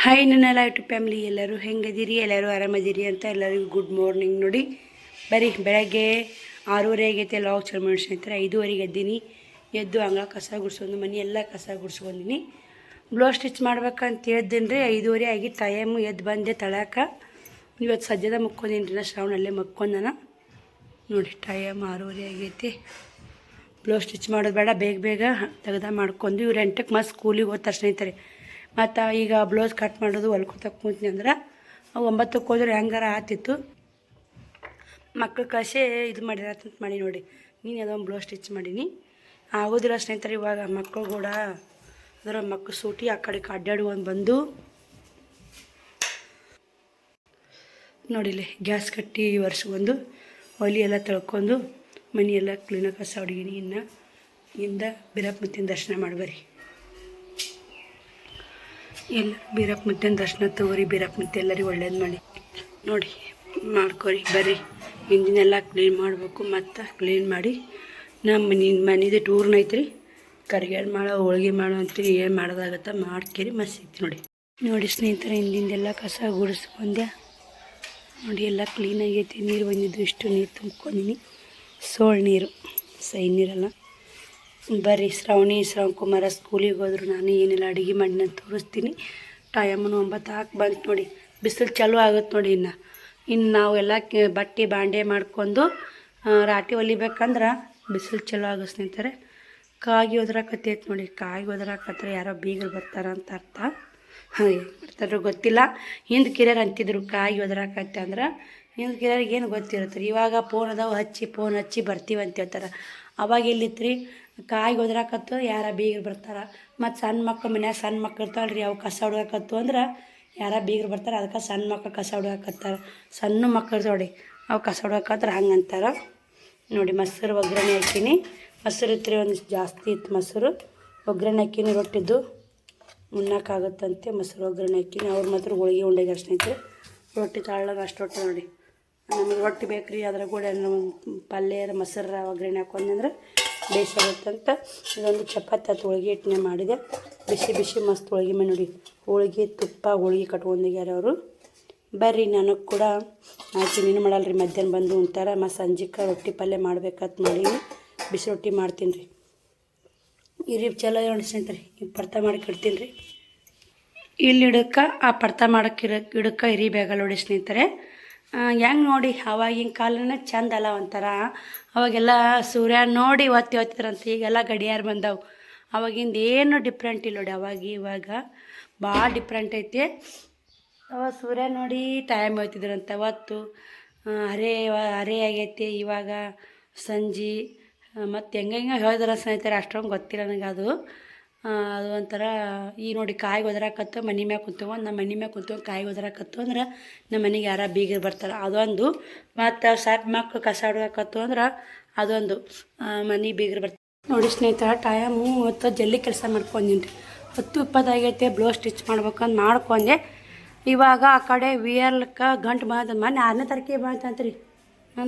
Hi ನನ್ನೆಲ್ಲ YouTube family ಎಲ್ಲರೂ ಹೆಂಗದಿರಿ, ಎಲ್ಲರೂ ಆರಾಮದಿರಿ ಅಂತ ಎಲ್ಲರಿಗೂ ಗುಡ್ ಮಾರ್ನಿಂಗ್. ನೋಡಿ ಬರೀ ಬೆಳಗ್ಗೆ 6:30 ಆಗೈತೆ. ಲಾಗ್ ಚಾಲು ಮಾಡಿ ಸ್ನೇಹಿತರೆ 5:30 ಎದ್ದೀನಿ. ಎದ್ದು ಅಂಗಳ ಕಸ ಗುಡಿಸ್ಕೊಂಡು ಮನೆ ಎಲ್ಲ ಕಸ ಗುಡಿಸ್ಕೊಂಡಿನಿ. ಬ್ಲೌಸ್ ಸ್ಟಿಚ್ ಮಾಡ್ಬೇಕಂತ ಹೇಳ್ದೇನೆ ರೀ. 5:30 ಆಗಿ ಟೈಮು ಎದ್ದು ಬಂದೆ ತಳಕ. ಇವತ್ತು ಸದ್ಯದ ಮುಕ್ಕೊಂದೇನು ರೀ, ಶ್ರಾವಣಲ್ಲೇ ಮಕ್ಕೊಂದನ. ನೋಡಿ ಟೈಮ್ 6:30 ಆಗೈತಿ. ಬ್ಲೌಸ್ ಸ್ಟಿಚ್ ಮಾಡೋದು ಬೇಡ, ಬೇಗ ಬೇಗ ತೆಗ್ದ ಮಾಡ್ಕೊಂಡು ಇವ್ರು 8ಕ್ಕೆ ಮತ್ತೆ ಸ್ಕೂಲಿಗೆ ಹೋಗ್ತಾರೆ ಸ್ನೇಹಿತರೆ. ಮತ್ತು ಈಗ ಬ್ಲೌಸ್ ಕಟ್ ಮಾಡೋದು ಹೊಲ್ಕೊತ ಕೂತೀನಿ ಅಂದ್ರೆ 9ಕ್ಕೆ ಹೋದ್ರೆ ಹೆಂಗಾರ ಆತಿತ್ತು. ಮಕ್ಳು ಕಳಿಸಿ ಇದು ಮಾಡಿರತ್ತಂತ ಮಾಡಿ ನೋಡಿ. ನೀನು ಅದೊಂದು ಬ್ಲೌಸ್ ಸ್ಟಿಚ್ ಮಾಡೀನಿ. ಆಗೋದಿಲ್ಲ ಸ್ನೇಹಿತರೆ ಇವಾಗ ಮಕ್ಕಳು ಕೂಡ ಅದರ ಮಕ್ಕಳು ಸೂಟಿ ಆ ಕಡೆ ಅಡ್ಡಾಡುವಂದು ಬಂದು ನೋಡಿಲಿ ಗ್ಯಾಸ್ ಕಟ್ಟಿ ಒರೆಸ್ಕೊಂಡು ಒಲಿ ಎಲ್ಲ ತೊಳ್ಕೊಂಡು ಮನೆಯೆಲ್ಲ ಕ್ಲೀನಾಗಿ ಕಸ ಹೊಡಗೀನಿ. ಇನ್ನು ಇಂದ ಬೀರಪ್ಪನ ದರ್ಶನ ಮಾಡ್ಬರಿ. ಎಲ್ಲ ಬೀರಪ್ಪನ ದರ್ಶನ ತಗೋರಿ. ಬೀರಪ್ಪನ ಎಲ್ಲರಿಗೂ ಒಳ್ಳೇದು ಮಾಡಿ ನೋಡಿ ಮಾಡ್ಕೊರಿ ಬರ್ರಿ. ಹಿಂದಿನೆಲ್ಲ ಕ್ಲೀನ್ ಮಾಡಬೇಕು. ಮತ್ತು ಕ್ಲೀನ್ ಮಾಡಿ ನಮ್ಮ ಮನೆದು ಟೂರ್ನ ಐತ್ರಿ. ಕರಿಗೇಡು ಮಾಡೋ ಹೋಳ್ಗೆ ಮಾಡೋ ಅಂತೀರಿ, ಏನು ಮಾಡೋದಾಗತ್ತೆ ಮಾಡ್ಕೇರಿ ಮತ್ತೆ ಸಿಗ್ತೀವಿ ನೋಡಿ. ನೋಡಿ ಸ್ನೇಹಿತರೆ ಹಿಂದಿಂದೆಲ್ಲ ಕಸ ಗುಡಿಸ್ಕೊಂಡೆ. ನೋಡಿ ಎಲ್ಲ ಕ್ಲೀನ್ ಆಗೈತಿ. ನೀರು ಬಂದಿದ್ದು ಇಷ್ಟು ನೀರು ತುಂಬ್ಕೊಂಡಿನಿ. ಸೋಳು ನೀರು, ಸೈ ನೀರಲ್ಲ. ಬರ್ರಿ ಶ್ರಾವಣ ಕುಮಾರ ಸ್ಕೂಲಿಗೆ ಹೋದ್ರು. ನಾನು ಏನೆಲ್ಲ ಅಡುಗೆ ಮಾಡಿ ನಾನು ತೋರಿಸ್ತೀನಿ. ಟೈಮನ್ನು 9 ಬಂತು ನೋಡಿ. ಬಿಸಿಲು ಚಾಲೂ ಆಗುತ್ತೆ ನೋಡಿ. ಇನ್ನು ನಾವೆಲ್ಲ ಬಟ್ಟೆ ಬಾಂಡೆ ಮಾಡ್ಕೊಂಡು ರಾಟಿ ಹೊಲಿಬೇಕಂದ್ರೆ ಬಿಸಿಲು ಚಲೋ ಆಗೋ ಸ್ನೇಹಿತರೆ. ಕಾಗಿ ಒದ್ರಾಕತ್ತೈತೆ ನೋಡಿ. ಕಾಗಿ ಒದ್ರಾಕತ್ರೆ ಯಾರೋ ಬೀಗರು ಬರ್ತಾರೆ ಅಂತ ಅರ್ಥ. ಹಾಗೆ ಬರ್ತಾರೋ ಗೊತ್ತಿಲ್ಲ. ಹಿಂದೆ ಕಿರಿಯರು ಅಂತಿದ್ರು ಕಾಗಿ ಒದ್ರಾಕತ್ತೆ ಅಂದ್ರೆ. ಹಿಂದೆ ಕಿರಿಯರಿಗೆ ಏನು ಗೊತ್ತಿರುತ್ತೆ. ಇವಾಗ ಫೋನ್ ಅದಾವ, ಫೋನ್ ಹಚ್ಚಿ ಬರ್ತೀವಿ ಅಂತ ಹೇಳ್ತಾರೆ. ಅವಾಗ ಎಲ್ಲಿತ್ರಿ, ಕಾಯಿ ಒದ್ರಾಕತ್ತು ಯಾರ ಬೀಗರು ಬರ್ತಾರೆ. ಮತ್ತು ಸಣ್ಣ ಮಕ್ಕಳು ಮನ್ಯಾಗ ಸಣ್ಣ ಮಕ್ಳು ಇರ್ತಾವಲ್ಲ ರೀ, ಅವು ಕಸ ಹೊಡ್ಯಾಕತ್ತು ಅಂದ್ರೆ ಯಾರ ಬೀಗರು ಬರ್ತಾರೆ. ಅದಕ್ಕೆ ಸಣ್ಣ ಮಕ್ಕಳು ಕಸ ಹೊಡ್ಯಾಕತ್ತಾರೆ. ಸಣ್ಣ ಮಕ್ಕಳು ನೋಡಿ ಅವು ಕಸ ಹೊಡ್ಯಾಕತ್ತಾರೆ ಹಂಗೆ ಅಂತಾರೆ ನೋಡಿ. ಮೊಸರು ಒಗ್ಗರಣೆ ಹಾಕೀನಿ. ಮೊಸರು ಇತ್ತು ರೀ, ಒಂದಿಷ್ಟು ಜಾಸ್ತಿ ಇತ್ತು ಮೊಸರು. ಒಗ್ಗರಣೆ ಹಾಕೀನಿ. ರೊಟ್ಟಿದ್ದು ಉಣ್ಣಕ್ಕಾಗುತ್ತಂತೆ ಮೊಸರು ಒಗ್ಗರಣೆ ಹಾಕೀನಿ. ಅವ್ರು ಮಾತ್ರ ಹೋಳಿಗೆ ಉಂಡೆಗೆ ಸ್ನೇಹಿತರೆ. ರೊಟ್ಟಿ ತಾಳಾಗ ಅಷ್ಟು ರೊಟ್ಟಿ ನೋಡಿ. ನಮಗೆ ರೊಟ್ಟಿ ಬೇಕು ರೀ. ಅದ್ರ ಕೂಡ ಪಲ್ಯ ಮೊಸರು ಒಗ್ಗರಣೆ ಹಾಕೊಂಡ್ರೆ ಬೇಯಿಸಾಗುತ್ತಂತ ಇದೊಂದು ಚಪಾತಿ ಆತು. ಹೋಳಿಗೆ ಹಿಟ್ಟನೆ ಮಾಡಿದೆ. ಬಿಸಿ ಬಿಸಿ ಮಸ್ತ್ ಹೋಳಿಗೆ ಮಾಡಿ ನೋಡಿ. ಹೋಳಿಗೆ ತುಪ್ಪ ಹೋಳಿಗೆ ಕಟ್ಕೊಂಡಿದ್ದಾರೆ ಅವರು. ಬರ್ರಿ ನನಗೆ ಕೂಡ ಆಯ್ತು. ನೀನು ಮಾಡಲ್ಲ ರೀ, ಮಧ್ಯಾಹ್ನ ಬಂದು ಉಂಟಾರ. ಮತ್ತು ಸಂಜೆಗೆ ರೊಟ್ಟಿ ಪಲ್ಯ ಮಾಡ್ಬೇಕಂತ ಮಾಡೀನಿ. ಬಿಸಿ ರೊಟ್ಟಿ ಮಾಡ್ತೀನಿ ರೀ. ಇರಿ ಚಲೋ ನೋಡಿ ಸ್ನೇಹಿತರೆ. ಈಗ ಪರ್ತ ಮಾಡಿ ಇಡ್ತೀನಿ ರೀ. ಇಲ್ಲಿ ಇಡಕ್ಕೆ ಆ ಪರ್ತ ಮಾಡೋಕ್ಕೆ ಇಡಕ್ಕೆ ಇರಿಬೇಕ ನೋಡಿ ಸ್ನೇಹಿತರೆ. ಹೆಂಗೆ ನೋಡಿ ಅವಾಗಿನ ಕಾಲನೇ ಚಂದ ಅಲ್ಲ ಒಂಥರ. ಅವಾಗೆಲ್ಲ ಸೂರ್ಯ ನೋಡಿ ಒತ್ತಿದ್ರಂತ. ಈಗೆಲ್ಲ ಗಡಿಯಾರ ಬಂದವು. ಅವಾಗಿಂದ ಏನು ಡಿಫ್ರೆಂಟ್ ಇಲ್ಲ ನೋಡಿ. ಅವಾಗ ಇವಾಗ ಭಾಳ ಡಿಫ್ರೆಂಟ್ ಐತಿ. ಅವಾಗ ಸೂರ್ಯ ನೋಡಿ ಟೈಮ್ ಹೋಗ್ತಿದ್ರಂತ. ಅವತ್ತು ಹರೆ ಆಗೈತಿ. ಇವಾಗ ಸಂಜೆ ಮತ್ತು ಹೆಂಗೆ ಹೇಳಿದ್ರೆ ಸ್ನೇಹಿತರೆ ಅಷ್ಟೊಂದು ಗೊತ್ತಿಲ್ಲ ನನಗೆ ಅದು ಒಂಥರ. ಈಗ ನೋಡಿ ಕಾಯಿ ಒದರಾಕತ್ತು ಮನೆ ಮ್ಯಾಗ ಕುಂತೇವೆ. ನಮ್ಮ ಮನೆ ಮ್ಯಾಗ ಕುಂತೇವೆ ಕಾಯಿ ಒದರಾಕತ್ತು ಅಂದ್ರೆ ನಮ್ಮ ಮನೆಗೆ ಯಾರ ಬೀಗರು ಬರ್ತಾರೆ ಅದೊಂದು. ಮತ್ತು ಸಣ್ಣ ಮಕ್ಕಳು ಕಸ ಹೊಡ್ಯಾಕತ್ತು ಅಂದ್ರೆ ಅದೊಂದು ಮನೆ ಬೀಗರು ಬರ್ತಾರೆ ನೋಡಿ ಸ್ನೇಹಿತರ. ಟೈಮು ಹೊತ್ತು ಜಲ್ದಿ ಕೆಲಸ ಮಾಡ್ಕೊಂಡೀನಿ ರೀ. 10:20 ಆಗೈತೆ. ಬ್ಲೌಸ್ ಸ್ಟಿಚ್ ಮಾಡ್ಬೇಕಂತ ಮಾಡ್ಕೊಂಡೆ. ಇವಾಗ ಆ ಕಡೆ ವಿಯರ್ಲಕ್ಕೆ ಗಂಟು ಬಂದ. ಮೊನ್ನೆ 6ನೇ ತಾರೀಕಿಗೆ ಬಂತಂತ ರೀ.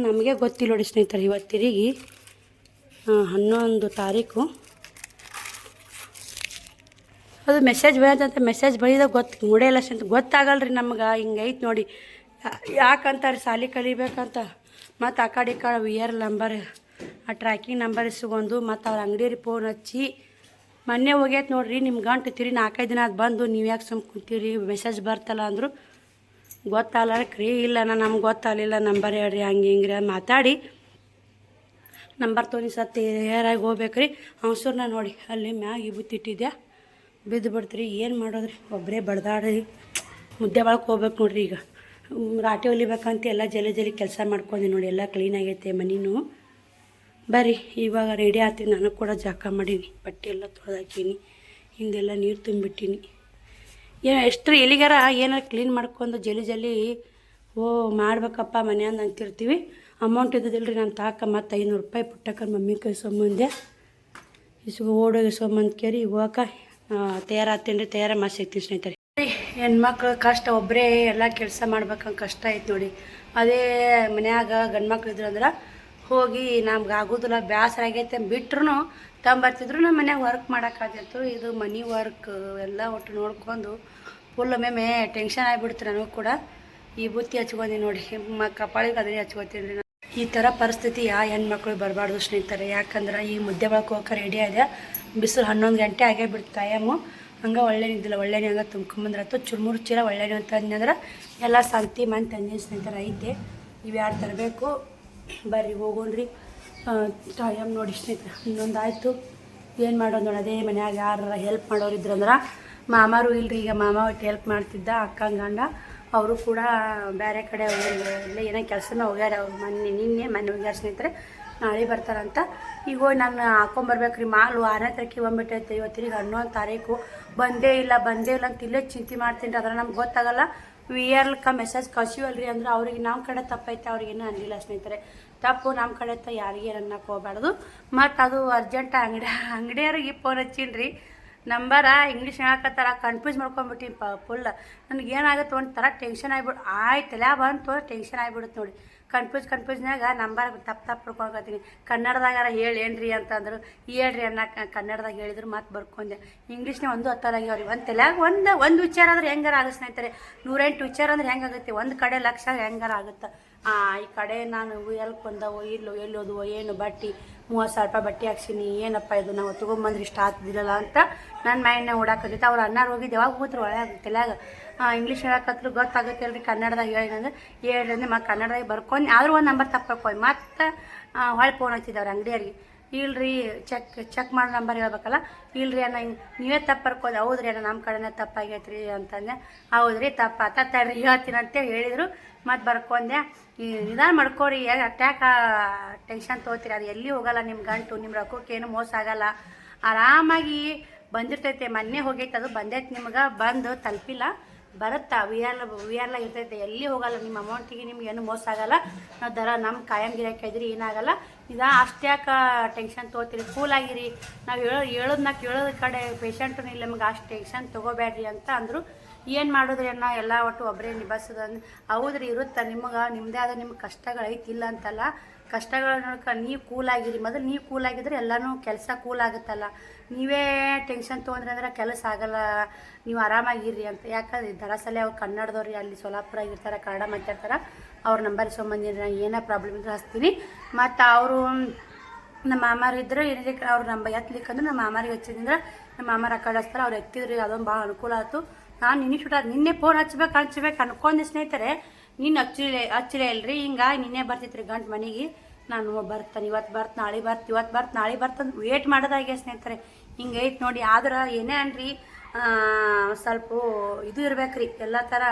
ನಮಗೆ ಗೊತ್ತಿಲ್ಲ ನೋಡಿ ಸ್ನೇಹಿತರೆ. ಇವತ್ತು ತಿರುಗಿ 11 ತಾರೀಕು. ಅದು ಮೆಸೇಜ್ ಬಂದಂತ. ಮೆಸೇಜ್ ಬಂದಿದಾಗ ನೋಡೇ ಇಲ್ಲ ಅಂತ ಗೊತ್ತಾಗಲ್ಲ ರೀ ನಮ್ಗೆ. ಹಿಂಗೆ ಐತೆ ನೋಡಿ. ಯಾಕಂತಾರೆ ಸಾಲಿ ಕಲಿಬೇಕಂತ. ಮತ್ತು ಆ ಕಡೆ ಈ ಕಡೆ ವಿಯರ್ ನಂಬರ್ ಆ ಟ್ರ್ಯಾಕಿಂಗ್ ನಂಬರ್ ಇಸ್ಕೊಂಡು ಮತ್ತು ಅವ್ರ ಅಂಗಡಿ ಫೋನ್ ಹಚ್ಚಿ ಮೊನ್ನೆ ಹೋಗ್ಯೈತೆ ನೋಡ್ರಿ. ನಿಮ್ಮ ಗಂಟು ತಿರಿ 4-5 ದಿನ ಅದು ಬಂದು ನೀವು ಯಾಕೆ ಸುಮ್ಮ ಕುಂತೀರಿ ಮೆಸೇಜ್ ಬರ್ತಲ್ಲ ಅಂದರು. ಗೊತ್ತಾಗಲ್ಲ ರೀ. ಇಲ್ಲ ನಮ್ಗೆ ಗೊತ್ತಾಗಲಿಲ್ಲ ನಂಬರ್ ಹೇಳ್ರಿ ಹಂಗೆ ಹಿಂಗೆ ಮಾತಾಡಿ ನಂಬರ್ ತೊಗೊಂಡು ಸತ್ತು ಏರಾಗಿ ಹೋಗ್ಬೇಕ್ರಿ. ಅವಸೂರ್ನ ನೋಡಿ ಅಲ್ಲಿ ಮ್ಯಾಗ ಇಟ್ಟಿದ್ಯಾ ಬಿದ್ದು ಬಿಡ್ತೀರಿ. ಏನು ಮಾಡೋದ್ರಿ, ಒಬ್ಬರೇ ಬಡ್ದಾಡಿ ಮುದ್ದೆ ಒಳಗೆ ಹೋಗ್ಬೇಕು ನೋಡ್ರಿ. ಈಗ ರಾಟಿ ಹೊಲಿಬೇಕಂತ ಎಲ್ಲ ಜಲ್ದಿ ಕೆಲಸ ಮಾಡ್ಕೊಂಡೆ ನೋಡಿ. ಎಲ್ಲ ಕ್ಲೀನ್ ಆಗೈತೆ ಮನಿನೂ. ಬರ್ರಿ ಇವಾಗ ರೆಡಿ ಆಗ್ತೀನಿ. ನಾನು ಕೂಡ ಜಾಕ ಮಾಡೀನಿ. ಬಟ್ಟೆ ಎಲ್ಲ ತೊಳೆದಾಕೀನಿ. ಹಿಂದೆಲ್ಲ ನೀರು ತುಂಬಿಟ್ಟಿನಿ. ಎಷ್ಟು ಎಲ್ಲಿಗಾರ ಏನಾರು ಕ್ಲೀನ್ ಮಾಡ್ಕೊಂಡು ಜಲ್ದಿ ಮಾಡ್ಬೇಕಪ್ಪ ಮನೆಯಂದು ಅಂತಿರ್ತೀವಿ. ಅಮೌಂಟ್ ಇದ್ದಿದ್ದಿಲ್ಲ ರೀ ನನ್ನ ತಾಕ. ಮತ್ತು 500 ರೂಪಾಯಿ ಪುಟ್ಟಕ್ಕ ಮಮ್ಮಿ ಕೈ ಸೊಂಬಂದೆ ಓಡೋಗಿ ಸೊಂಬಂದು ಕೇರಿ ಹೋಗಕ್ಕೆ ತಯಾರಾಗ್ತೀನಿ ರೀ. ತಯಾರ ಮಾಡಿ ಸಿಗ್ತೀನಿ ಸ್ನೇಹಿತರೆ. ಹೆಣ್ಮಕ್ಳು ಕಷ್ಟ ಒಬ್ಬರೇ ಎಲ್ಲ ಕೆಲಸ ಮಾಡ್ಬೇಕಂಗೆ ಕಷ್ಟ ಐತೆ ನೋಡಿ. ಅದೇ ಮನ್ಯಾಗ ಗಂಡು ಮಕ್ಳು ಇದ್ರು ಅಂದ್ರೆ ಹೋಗಿ ನಮ್ಗೆ ಆಗೋದಿಲ್ಲ ಬೇಸರ ಆಗೈತೆ ಬಿಟ್ರು ತಂಬರ್ತಿದ್ರು. ನಮ್ಮ ಮನ್ಯಾಗ ವರ್ಕ್ ಮಾಡೋಕ್ಕಾಗ್ತಿತ್ತು. ಇದು ಮನೆ ವರ್ಕ್ ಎಲ್ಲ ಒಟ್ಟು ನೋಡ್ಕೊಂಡು ಫುಲ್ ಒಮ್ಮೆ ಟೆನ್ಷನ್ ಆಗಿಬಿಡ್ತು ನನಗೂ ಕೂಡ. ಈ ಬುತ್ತಿ ಹಚ್ಕೊಂಡಿ ನೋಡಿ, ಕಪಾಳಿಗೆ ಅದನ್ನೇ ಹಚ್ಕೋತೀನಿ ರೀ ನಾನು. ಈ ಥರ ಪರಿಸ್ಥಿತಿ ಯಾವ ಹೆಣ್ಮಕ್ಳು ಬರಬಾರ್ದು ಸ್ನೇಹಿತರೆ. ಯಾಕಂದ್ರೆ ಈ ಮುದ್ದೆ ಬಳಕೆ ಹೋಗೋಕೆ ರೆಡಿ ಇದೆ, ಬಿಸಿಲು 11 ಗಂಟೆ ಆಗೇ ಬಿಡ್ತು ಕಾಯಮು. ಹಂಗೆ ಒಳ್ಳೆನೇ ಇದ್ದಿಲ್ಲ, ಒಳ್ಳೆನೇ ಹಂಗೆ ತುಂಬ್ಕೊಂಬಂದ್ರತ್ತು. ಚುರ್ಮುರು ಚೀಲ ಒಳ್ಳೆನೇ ಅಂತ ಅಂದ್ರೆ ಎಲ್ಲ ಸಂತಿ ಮಂತ್ ತಂದಿನ ಸ್ನೇಹಿತರೆ ಐತೆ. ಇವು ಯಾರು ತರಬೇಕು ಬರ್ರಿ ಹೋಗೋಣ್ರಿ. ಟೈಮ್ ನೋಡಿ ಸ್ನೇಹಿತರೆ 11 ಆಯಿತು. ಏನು ಮಾಡೋದು ನೋಡಿ, ಅದೇ ಮನ್ಯಾಗ ಯಾರು ಹೆಲ್ಪ್ ಮಾಡೋರು ಇದ್ರಂದ್ರೆ, ಮಾಮಾರು ಇಲ್ರಿ. ಈಗ ಮಾಮ ಒಟ್ಟು ಹೆಲ್ಪ್ ಮಾಡ್ತಿದ್ದ, ಅಕ್ಕ ಗಂಡ ಅವರು ಕೂಡ ಬೇರೆ ಕಡೆ ಇಲ್ಲೇ ಏನೋ ಕೆಲಸನ ಹೋಗ್ಯಾರ. ಅವ್ರು ಮೊನ್ನೆ ಹೋಗ್ಯಾರ ಸ್ನೇಹಿತರೆ, ನಾಳೆ ಬರ್ತಾರಂತ. ಈಗ ಹೋಗಿ ನಾನು ಹಾಕೊಂಬರ್ಬೇಕ್ರಿ. ಮಾಲು 6ನೇ ತಾರೀಕಿಗೆ ಬಂದ್ಬಿಟ್ಟೈತೆ, ಇವತ್ತಿಗೆ 11 ತಾರೀಕು ಬಂದೇ ಇಲ್ಲ ಅಂತ ಇಲ್ಲೇ ಚಿಂತೆ ಮಾಡ್ತೀನಿ ರೀ. ಅದ್ರ ನಮ್ಗೆ ಗೊತ್ತಾಗಲ್ಲ. VRLಕ ಮೆಸೇಜ್ ಕಳ್ಸಿವಲ್ರಿ ಅಂದ್ರೆ ಅವ್ರಿಗೆ ನಮ್ಮ ಕಡೆ ತಪ್ಪೈತೆ, ಅವ್ರಿಗೇನು ಅನ್ನಲಿಲ್ಲ ಸ್ನೇಹಿತರೆ. ತಪ್ಪು ನಮ್ಮ ಕಡೆ ಅಂತ ಯಾರಿಗೆ ಅನ್ನಕ್ಕೆ ಹೋಗ್ಬಾರ್ದು. ಮತ್ತು ಅದು ಅರ್ಜೆಂಟ್ ಅಂಗಡಿಯವ್ರಿಗೆ ಫೋನ್ ಹಚ್ಚೀನಿ ನಂಬರ ಇಂಗ್ಲೀಷ್ ಹೇಳಕತ್ತಾರ, ಕನ್ಫ್ಯೂಸ್ ಮಾಡ್ಕೊಂಬಿಟ್ಟಿನಿ ಫುಲ್. ನನಗೇನಾಗುತ್ತೆ ಒಂಥರ ಟೆನ್ಷನ್ ಆಗಿಬಿಡು, ಆಯ್ತಲ್ಲ ಬಂತು ಟೆನ್ಷನ್ ಆಗಿಬಿಡುತ್ತೆ ನೋಡಿ. ಕನ್ಫ್ಯೂಸ್ನಾಗ ನಂಬರ್ ತಪ್ಪು ಬರ್ಕೊಳಕತ್ತೀನಿ. ಕನ್ನಡದಾಗಾರ ಹೇಳೇನ್ರಿ ಅಂತಂದ್ರು, ಹೇಳ್ರಿ ಅನ್ನಕ್ಕೆ ಕನ್ನಡದಾಗ ಹೇಳಿದ್ರು ಮತ್ತೆ ಬರ್ಕೊಂಡೆ. ಇಂಗ್ಲೀಷ್ನೇ ಒಂದು ಹತ್ತಲಾಗ್ಯವ್ರಿ. ಒಂದು ತಲೆಯಾಗ ಒಂದು ವಿಚಾರ ಅಂದ್ರೆ ಹೆಂಗಾರ ಆಗುತ್ತೆ ಸ್ನೇಹಿತರೆ. 108 ವಿಚಾರ ಅಂದ್ರೆ ಹೆಂಗಾಗುತ್ತೆ, ಒಂದು ಕಡೆ ಲಕ್ಷ ಹೆಂಗಾರ ಆಗುತ್ತೆ. ಈ ಕಡೆ ನಾನು ಎಲ್ಲಿ ಬಂದವೋ ಇಲ್ಲೋ ಎಲ್ಲೋದುವೋ ಏನು ಬಟ್ಟೆ 30,000 ರೂಪಾಯಿ ಬಟ್ಟೆ ಹಾಕ್ಸೀನಿ, ಏನಪ್ಪ ಇದು ನಾವು ತೊಗೊಂಬಂದ್ರೆ ಇಷ್ಟ ಆಗ್ತಿದ್ದಿಲ್ಲಲ್ಲ ಅಂತ ನನ್ನ ಮೈಂಡ್ನಾಗ ಓಡಾಕತ್ತೈತೆ. ಅವ್ರು ಅನ್ನಾರು ಹೋಗಿದ್ದು ಯಾವಾಗ ಹೋಗ್ರು ಒಳಗೆ ತಲೆಯಾಗ ಇಂಗ್ಲೀಷ್ ಹೇಳಕತ್ರು ಗೊತ್ತಾಗುತ್ತೆ ಅಲ್ರಿ. ಕನ್ನಡದಾಗ ಹೇಳಿದ್ರೆ ಹೇಳ್ರಿ ಅಂದ್ರೆ ಮತ್ತೆ ಕನ್ನಡದಾಗ ಬರ್ಕೊಂಡು ಆದರೂ ಒಂದು ನಂಬರ್ ತಪ್ಪು ಮತ್ತೆ ಹೊಳ್ಳಿ ಫೋನ್ ಹಚ್ಚಿದ್ದವ್ರು ಅಂಗಡಿಯವ್ರಿಗೆ. ಇಲ್ರಿ ಚೆಕ್ ಮಾಡೋ ನಂಬರ್ ಹೇಳ್ಬೇಕಲ್ಲ. ಇಲ್ರಿ ಅಣ್ಣ ನೀವೇ ತಪ್ಪು ಬರ್ಕೋದು. ಹೌದ್ರಿ ಅಣ್ಣ ನಮ್ಮ ಕಡೆನೇ ತಪ್ಪಾಗೈತೆ ರೀ ಅಂತಂದೆ. ಹೌದ್ರಿ ತಪ್ಪಾತ ತಡ್ರಿ ಹೇಳ್ತೀನಿ ಅಂತೇಳಿ ಹೇಳಿದರು. ಮತ್ತು ಬರ್ಕೊಂಡೆ. ನಿಧಾನ ಮಾಡ್ಕೋರಿ, ಅಟ್ಯಾಕ ಟೆನ್ಷನ್ ತೊಗೋತೀರಿ. ಅದು ಎಲ್ಲಿ ಹೋಗಲ್ಲ, ನಿಮ್ಮ ಗಂಟು ನಿಮ್ಮ ರೊಕ್ಕಕ್ಕೇನು ಮೋಸ ಆಗಲ್ಲ. ಆರಾಮಾಗಿ ಬಂದಿರ್ತೈತೆ. ಮೊನ್ನೆ ಹೋಗೈತೆ, ಅದು ಬಂದೈತೆ ನಿಮ್ಗೆ, ಬಂದು ತಲುಪಿಲ್ಲ ಬರುತ್ತಾ. ವಿ ಆರ್ ಇರ್ತೈತೆ, ಎಲ್ಲಿ ಹೋಗಲ್ಲ. ನಿಮ್ಮ ಅಮೌಂಟಿಗೆ ನಿಮ್ಗೆ ಏನು ಮೋಸ ಆಗಲ್ಲ. ನಾವು ದರ ನಮ್ಮ ಕಾಯಂ ಗಿರಾಕಿ ಇದ್ರಿ ಏನಾಗಲ್ಲ. ಅಷ್ಟ್ಯಾಕ ಟೆನ್ಷನ್ ತೊಗೋತೀರಿ, ಕೂಲಾಗಿರಿ. ನಾವು ಹೇಳೋದನ್ನ ಕೇಳೋದ ಕಡೆ ಪೇಷಂಟು ಇಲ್ಲ, ನಿಮ್ಗೆ ಅಷ್ಟು ಟೆನ್ಷನ್ ತೊಗೋಬೇಡ್ರಿ ಅಂತ ಅಂದರು. ಏನು ಮಾಡಿದ್ರಿ ಅಣ್ಣ ಎಲ್ಲ ಒಟ್ಟು ಒಬ್ಬರೇ ನಿಭಾಯಿಸೋದು ಅಂದ್ರೆ ಹೌದ್ರಿ. ಇರುತ್ತೆ ನಿಮ್ಮದೇ ಆದ ನಿಮ್ಗೆ ಕಷ್ಟಗಳು ಐತಿಲ್ಲ ಅಂತಲ್ಲ. ಕಷ್ಟಗಳು ನೋಡ್ಕ ನೀವು ಕೂಲಾಗಿರಿ. ಮೊದಲು ನೀವು ಕೂಲಾಗಿದ್ರೆ ಎಲ್ಲನೂ ಕೆಲಸ ಕೂಲಾಗುತ್ತಲ್ಲ. ನೀವೇ ಟೆನ್ಷನ್ ತೊಗೊಂಡ್ರಿ ಅಂದ್ರೆ ಕೆಲಸ ಆಗಲ್ಲ. ನೀವು ಆರಾಮಾಗಿರ್ರಿ ಅಂತ. ಯಾಕಂದ್ರೆ ದರಸಲೆ ಅವ್ರು ಕನ್ನಡದವ್ರಿ, ಅಲ್ಲಿ ಸೋಲಾಪುರಾಗಿರ್ತಾರೆ, ಕನ್ನಡ ಮಾತಾಡ್ತಾರೆ. ಅವ್ರ ನಂಬರ್ ಇಸ್ಕೊಂಬಂದಿರಿ, ನಾನು ಏನೋ ಪ್ರಾಬ್ಲಮ್ ಇದ್ರೆ ಹಚ್ತೀನಿ. ಮತ್ತು ಅವರು ನಮ್ಮ ಮಾಮಾರು ಇದ್ದರು ಏನಕ್ಕೆ ಅವ್ರು ಎತ್ತಲಿಕ್ಕಂದ್ರೆ ನಮ್ಮ ಮಾಮಾರಿಗೆ ಹಚ್ಚಿದ್ರೆ ನಮ್ಮ ಮಾಮಾರು ಆ ಕಡೆ ಹಚ್ತಾರೆ. ಅವ್ರು ಎತ್ತಿದ್ರಿ, ಅದೊಂದು ಭಾಳ ಅನುಕೂಲ ಆಯಿತು. ನಾನು ನಿನ್ನೆ ಫೋನ್ ಹಚ್ಬೇಕು ಅನ್ಕೊಂಡೆ ಸ್ನೇಹಿತರೆ. ನೀನು ಹಚ್ಚಿರೇ ಇಲ್ರಿ. ಹಿಂಗಾಗಿ ನಿನ್ನೆ ಬರ್ತಿತ್ರಿ ಗಂಟು ಮನೆಗೆ. ನಾನು ಬರ್ತಾನೆ, ಇವತ್ತು ನಾಳೆ ಬರ್ತಂದು ವೇಟ್ ಮಾಡೋದಾಗೆ ಸ್ನೇಹಿತರೆ. ಹಿಂಗೈತೆ ನೋಡಿ. ಆದ್ರೆ ಏನೇ ಅನ್ರಿ ಸ್ವಲ್ಪ ಇದು ಇರ್ಬೇಕ್ರಿ, ಎಲ್ಲ ಥರ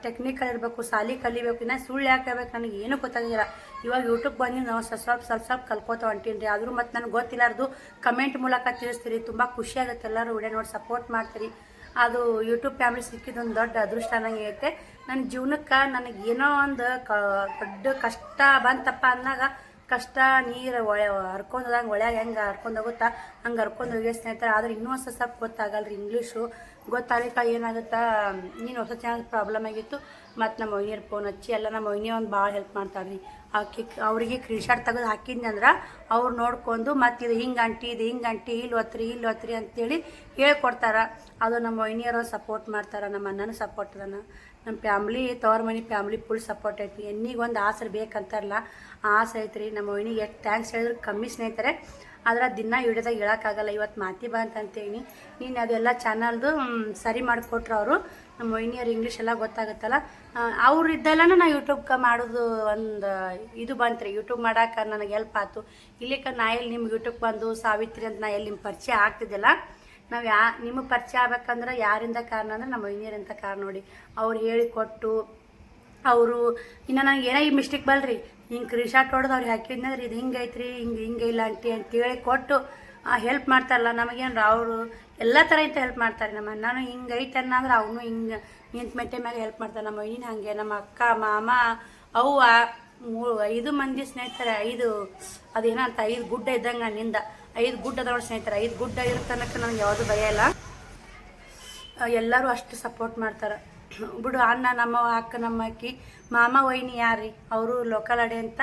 ಟೆಕ್ನಿಕಲ್ ಇರಬೇಕು, ಸಾಲಿ ಕಲಿಬೇಕು. ಇನ್ನು ಸುಳ್ಳು ಯಾಕೆ ಹೇಳ್ಬೇಕು ನನಗೆ ಏನೂ ಗೊತ್ತಾಗಿಲ್ಲ. ಇವಾಗ ಯೂಟ್ಯೂಬ್ ಬಂದು ನಾವು ಸ್ವಲ್ಪ ಕಲ್ಕೋತ ಹೊಂಟೀನಿ ರೀ. ಆದರೂ ಮತ್ತು ನನಗೆ ಗೊತ್ತಿಲ್ಲಾರ್ದು ಕಮೆಂಟ್ ಮೂಲಕ ತಿಳಿಸ್ತೀರಿ. ತುಂಬ ಖುಷಿ ಆಗುತ್ತೆ. ಎಲ್ಲರೂ ವಿಡಿಯೋ ನೋಡಿ ಸಪೋರ್ಟ್ ಮಾಡ್ತೀರಿ. ಅದು ಯೂಟ್ಯೂಬ್ ಫ್ಯಾಮಿಲಿ ಸಿಕ್ಕಿದೊಂದು ದೊಡ್ಡ ಅದೃಷ್ಟ ನನಗೆ ಐತೆ. ನನ್ನ ಜೀವನಕ್ಕೆ ನನಗೆ ಏನೋ ಒಂದು ದೊಡ್ಡ ಕಷ್ಟ ಬಂತಪ್ಪ ಅಂದಾಗ, ಕಷ್ಟ ನೀರು ಹರ್ಕೊಂಡು ಹೋದಂಗೆ ಒಳ್ಯಾಗ ಹೆಂಗೆ ಹರ್ಕೊಂಡು ಹೋಗುತ್ತಾ ಹಂಗೆ ಹರ್ಕೊಂಡು ಹೋಗಿ ಸ್ನೇಹಿತರೆ. ಆದ್ರೆ ಇನ್ನೂ ಸ್ವಲ್ಪ ಗೊತ್ತಾಗಲ್ಲ ರೀ ಇಂಗ್ಲೀಷು. ಗೊತ್ತಾಗಲಿಕ್ಕ ಏನಾಗುತ್ತಾ, ನೀನು ಹೊಸ ಚಾನಲ್ ಪ್ರಾಬ್ಲಮ್ ಆಗಿತ್ತು. ಮತ್ತು ನಮ್ಮ ಮೊಯ್ನಿಯರ್ ಫೋನ್ ಹಚ್ಚಿ ಎಲ್ಲ ನಮ್ಮ ಮೊಯ್ನಿ ಒಂದು ಭಾಳ ಹೆಲ್ಪ್ ಮಾಡ್ತಾರೆ ರೀ. ಅವರಿಗೆ ಸ್ಕ್ರೀನ್ಶಾಟ್ ತೆಗೆದು ಹಾಕಿದ್ನಿ ಅಂದ್ರೆ ಅವ್ರು ನೋಡ್ಕೊಂಡು ಮತ್ತು ಇದು ಹಿಂಗೆ ಅಂಟಿ ಇಲ್ಲಿ ಒತ್ರಿ ಅಂತೇಳಿ ಹೇಳ್ಕೊಡ್ತಾರೆ. ಅದು ನಮ್ಮ ಮೊಯ್ನಿಯರು ಸಪೋರ್ಟ್ ಮಾಡ್ತಾರೆ. ನಮ್ಮ ಅಣ್ಣನ ಸಪೋರ್ಟ್ ಅದನ್ನು. ನಮ್ಮ ಫ್ಯಾಮ್ಲಿ ತವ್ರ ಮನೆ ಫ್ಯಾಮ್ಲಿ ಫುಲ್ ಸಪೋರ್ಟ್ ಐತಿ. ಹೆಣ್ಣಿಗೊಂದು ಆಸರೆ ಬೇಕಂತಾರಲ್ಲ, ಆಸೆ ಐತ್ರಿ. ನಮ್ಮ ಮೊಯ್ನಿಗೆ ಎಷ್ಟು ಥ್ಯಾಂಕ್ಸ್ ಹೇಳಿದ್ರು ಕಮ್ಮಿ ಸ್ನೇಹಿತರೆ. ಆದ್ರೆ ದಿನ ವಿಡಿಯೋದಾಗ ಹೇಳೋಕ್ಕಾಗಲ್ಲ. ಇವತ್ತು ಮಾತಿ ಬಾ ಅಂತೇಳಿ ನೀನು ಅದೆಲ್ಲ ಚಾನಲ್ದು ಸರಿ ಮಾಡಿಕೊಟ್ರು ಅವರು. ನಮ್ಮ ಮೊಯ್ನಿಯರು ಇಂಗ್ಲೀಷ್ ಎಲ್ಲ ಗೊತ್ತಾಗುತ್ತಲ್ಲ, ಅವ್ರು ಇದ್ದೆಲ್ಲನ ನಾ ಯೂಟ್ಯೂಬ್ಗೆ ಮಾಡೋದು ಒಂದು ಇದು ಬಂತ್ರಿ. ಯೂಟ್ಯೂಬ್ ಮಾಡೋಕೆ ನನಗೆ ಹೆಲ್ಪ್ ಆಯ್ತು. ಇಲ್ಲಿಕ ನಾ ಎಲ್ಲಿ ನಿಮ್ಗೆ ಯೂಟ್ಯೂಬ್ ಬಂದು ಸಾವಿತ್ರಿ ಅಂತ ನಾ ಎಲ್ಲಿ ನಿಮ್ಮ ಪರಿಚಯ ಆಗ್ತಿದ್ದಿಲ್ಲ. ನಾವು ನಿಮಗೆ ಪರಿಚಯ ಆಗ್ಬೇಕಂದ್ರೆ ಯಾರಿಂದ ಕಾರಣ ಅಂದ್ರೆ ನಮ್ಮ ಮೊಯ್ನಿಯರಿಂದ ಕಾರಣ ನೋಡಿ. ಅವ್ರು ಹೇಳಿಕೊಟ್ಟು ಅವರು ಇನ್ನು ನನಗೆ ಏನೋ ಈ ಮಿಸ್ಟೇಕ್ ಬಲ್ರಿ, ಹಿಂಗೆ ಸ್ಕ್ರೀನ್ಶಾಟ್ ಹೊಡೆದು ಅವ್ರಿಗೆ ಹಾಕಿದ್ನಂದ್ರೆ ಇದು ಹಿಂಗೆ ಐತ್ರಿ, ಹಿಂಗೆ ಇಲ್ಲ ಆಂಟಿ ಅಂತೇಳಿ ಕೊಟ್ಟು ಹೆಲ್ಪ್ ಮಾಡ್ತಾರಲ್ಲ ನಮಗೇನು. ಅವರು ಎಲ್ಲ ಥರ ಇಂತ ಹೆಲ್ಪ್ ಮಾಡ್ತಾರೆ. ನಮ್ಮ ಅಣ್ಣನೂ ಹಿಂಗೆ ಐತೆ ಅನ್ನಂದ್ರೆ ಅವನು ಹಿಂಗೆ ನಿಂತ ಮೆಟ್ಟೆ ಮ್ಯಾಗೆ ಹೆಲ್ಪ್ ಮಾಡ್ತಾರೆ. ನಮ್ಮ ಮೊಯ್ನಿನ ಹಾಗೆ, ನಮ್ಮ ಅಕ್ಕ ಮಾಮ ಅವ್ವ 5 ಮಂದಿ ಸ್ನೇಹಿತರೆ. ಅದೇನಂತ 5 ಗುಡ್ಡ ಇದ್ದಂಗೆ ನಿಂದ 5 ಗುಡ್ಡ ಅದ ನೋಡಿ ಸ್ನೇಹಿತರೆ. 5 ಗುಡ್ಡ ಇರೋ ತನಕ ನನಗೆ ಯಾವುದು ಭಯ ಇಲ್ಲ. ಎಲ್ಲರೂ ಅಷ್ಟು ಸಪೋರ್ಟ್ ಮಾಡ್ತಾರೆ ಬಿಡು. ಅಣ್ಣ ನಮ್ಮ ಅಕ್ಕ ನಮ್ಮ ಅಕ್ಕಿ ಮಾಮ ವೈನಿ ಯಾರ್ರಿ, ಅವರು ಲೋಕಲ್ ಅಡೆ ಅಂತ